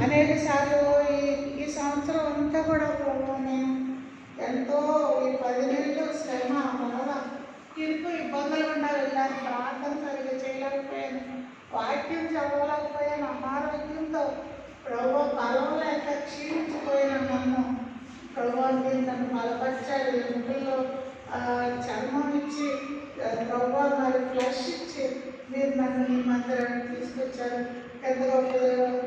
అనేక సార్లు ఈ సంవత్సరం అంతా కూడా ప్రభువా, నేను ఎంతో ఈ 10 నెలలు శ్రమ, బాధ, ఇరుకు ఇబ్బందులు గుండా వెళ్ళాను. ప్రార్థన సరిగ్గా చేయలేకపోయాను, వాక్యం చదవలేకపోయాను, ఆహారం ప్రభు బలంలేక క్షీణించిపోయిన నన్ను ప్రభు మీరు నన్ను బలపరిచారు. ఎముకల్లో చర్మం ఇచ్చి ప్రభు మరి ఫ్లష్ ఇచ్చి మీరు నన్ను మీ మందిరానికి తీసుకొచ్చారు. పెద్ద గొప్ప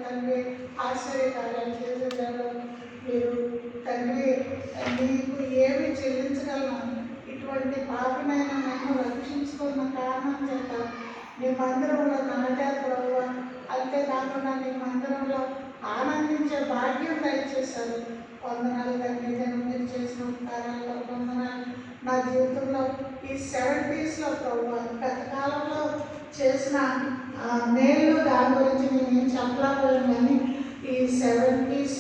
తండ్రి ఆశ్చర్యకార్యాలు చేసేదారు మీరు తండ్రి. మీకు ఏమి చెల్లించగలను? ఇటువంటి పాపమైన నన్ను రక్షించుకున్న కారణం చేత మీ మందిరంలో నాటారు ప్రభు. అంతేకాకుండా మీ మందిరంలో ఆనందించే భాగ్యం దయచేశారు. వందనాలు తండ్రి. నేను మీరు చేసిన ఉపకారాల్లో వందనాలు. నా జీవితంలో ఈ 70s ప్రభు గత కాలంలో చేసిన మేలు దాని గురించి నేను చెప్పలేకపోయాను. కానీ ఈ 70s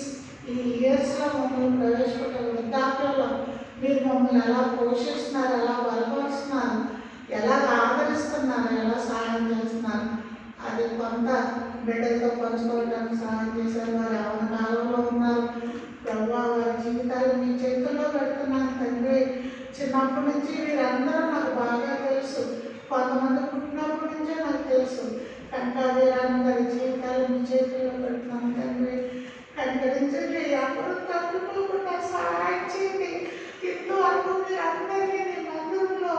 ఈ ఇయర్స్లో మమ్మల్ని ప్రవేశపెట్టిన వృద్ధాప్యంలో మీరు మమ్మల్ని ఎలా పోషిస్తున్నారు, ఎలా బలపరుస్తున్నారు, ఎలా ఆదరిస్తున్నారు, ఎలా సహాయం చేస్తున్నారు. అది కొంత బిడ్డలతో పంచుకోవడానికి సహాయం చేశారు. వారు ఎవరి కాలంలో ఉన్నారు ప్రభు. వారి జీవితాలు మీ చేతుల్లో పెడుతున్నాను తండ్రి. చిన్నప్పటి నుంచి వీరందరూ నాకు బాగా తెలుసు. కొంతమంది పుట్టినప్పటి నుంచే నాకు తెలుసు. కనుక వీరందరి జీవితాలు మీ చేతుల్లో పెడుతున్నాను తండ్రి. కనికరించండి. ఎప్పుడు తప్పుకోకుండా సహాయం చేయండి. ఇంతవరకు మీరు అందరినీ మీ మందిరంలో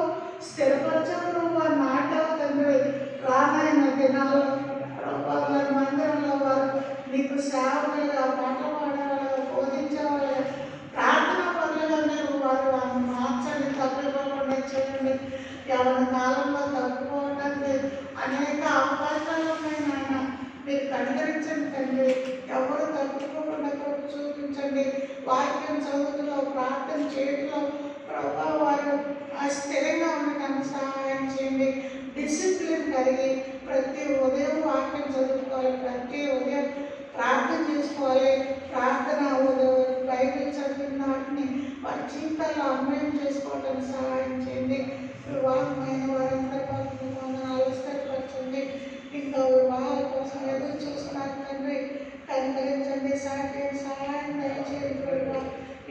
స్థిరపరచడం నాటవు తండ్రి. రానైన దినాల్లో ప్రభావ వారి మందిరంలో వారు మీకు సేవలుగా పాటలు పాడేవాళ్ళగా బోధించేవాళ్ళగా ప్రార్థన పనులుగా మీరు వారు మార్చండి. తప్పుకోకుండా చేయండి. ఎవరి కాలంలో తప్పుకోవడానికి అనేక అవకాశాలు ఉన్నాయి నాయన. మీరు కనికరించండి తండ్రి. ఎవరు తప్పుకోకుండా చూపించండి. వాక్యం చదువులో ప్రార్థన చేయడంలో ప్రభావ వారు స్థిరంగా ఉండడానికి సహాయం చేయండి. డిసిప్లిన్ కలిగి ప్రతి ఉదయం వాక్యం చదువుకోవాలి. ప్రతి ఉదయం ప్రార్థన చేసుకోవాలి. ప్రార్థన బైబిల్ చదివిన వాటిని వారి జీవితాల్లో అన్వయం చేసుకోవడానికి సహాయం చేయండి. వివాహమైన వారందరి వందనాలు స్థిరపరచండి. ఇంకా వివాహాల కోసం ఎదురు చూస్తున్నారు తండ్రి. కనికరించండి. సహాయం దయచేయండి.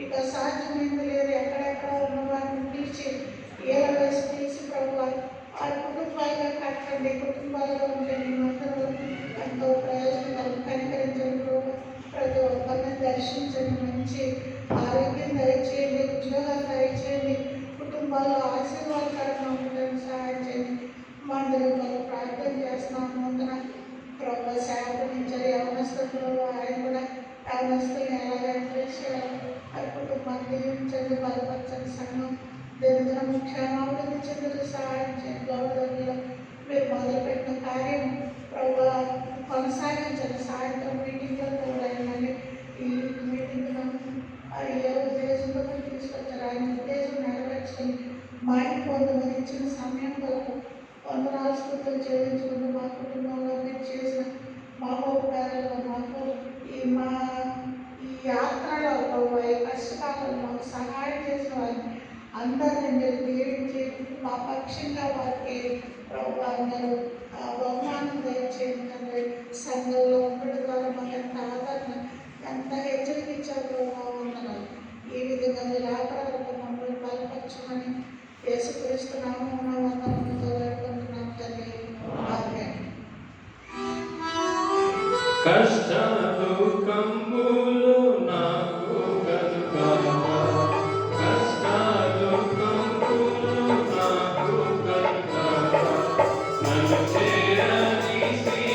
ఇక సాధ్యమైంది లేదు. ఎక్కడెక్కడ ఉన్న వారిని తీర్చి వేసి తీసి ప్రభు వారి కుటుంబాలుగా కట్టండి. కుటుంబాలుగా ఉండండి. అందరూ ఎంతో ప్రయోజనకరం. కనికరించండి ప్రభు. ప్రతి ఒక్కరిని దర్శించండి. మంచి ఆరోగ్యం దయచేయండి. ఉద్యోగాలు దయచేయండి. కుటుంబాల్లో ఆశీర్వాదకరంగా ఉండడానికి సహాయం చేయండి. మందిరంలో ప్రార్థన చేస్తున్నాం. ముందున ప్రభు సేవకునించారు. యవనస్తులు ఆయన కూడా యవనస్తుల్ని ఎలాగ ఎంకరేజ్ చేయాలి. వారి కుటుంబాన్ని దీవించండి. బలపరచండి. సంఘం దినదిన ముఖ్యమాభివృద్ధి చెందుతూ సహాయం చేయండి. గౌరవంలో మీరు మొదలుపెట్టిన కార్యం ప్రభు కొనసాగించండి. సాయంత్రం మీటింగ్లో తోడైందండి. ఈ మీటింగ్ ఏ ఉద్దేశంతో తీసుకొచ్చారు ఆయన ఉద్దేశం నెరవేర్చుకొని మైండ్ పొందుకొని ఇచ్చిన సమయం కొరకు వందనాలు స్తుతులు చెల్లించుకుంటూ మా కుటుంబంలో మీరు చేసిన మహోపకారాలు మాకు ఈ యాత్రలో ప్రభు కష్టకాలంలో మాకు సహాయం చేసిన వారిని అందరినీ మీరు దీవించి మా పక్షంగా వారికి ప్రభు అందరూ బహుమానం దయచేయండి. సంఘంలో ఉండడం ద్వారా మాకు ఎంత ఆదరణ ఎంత హెచ్చరించారు వందనాలు. ఈ విధంగా మీరు ఆపరాలకు మమ్మల్ని బలపరచమని యేసుక్రీస్తు నామమున వందనములతో వేడుకుంటున్నాం తండ్రి. ఆమేన్. కష్ట దుఃఖంబులు నాకు కలుగగా, కష్ట దుఃఖంబులు నాకు కలుగగా, నన్ను చేరదీసి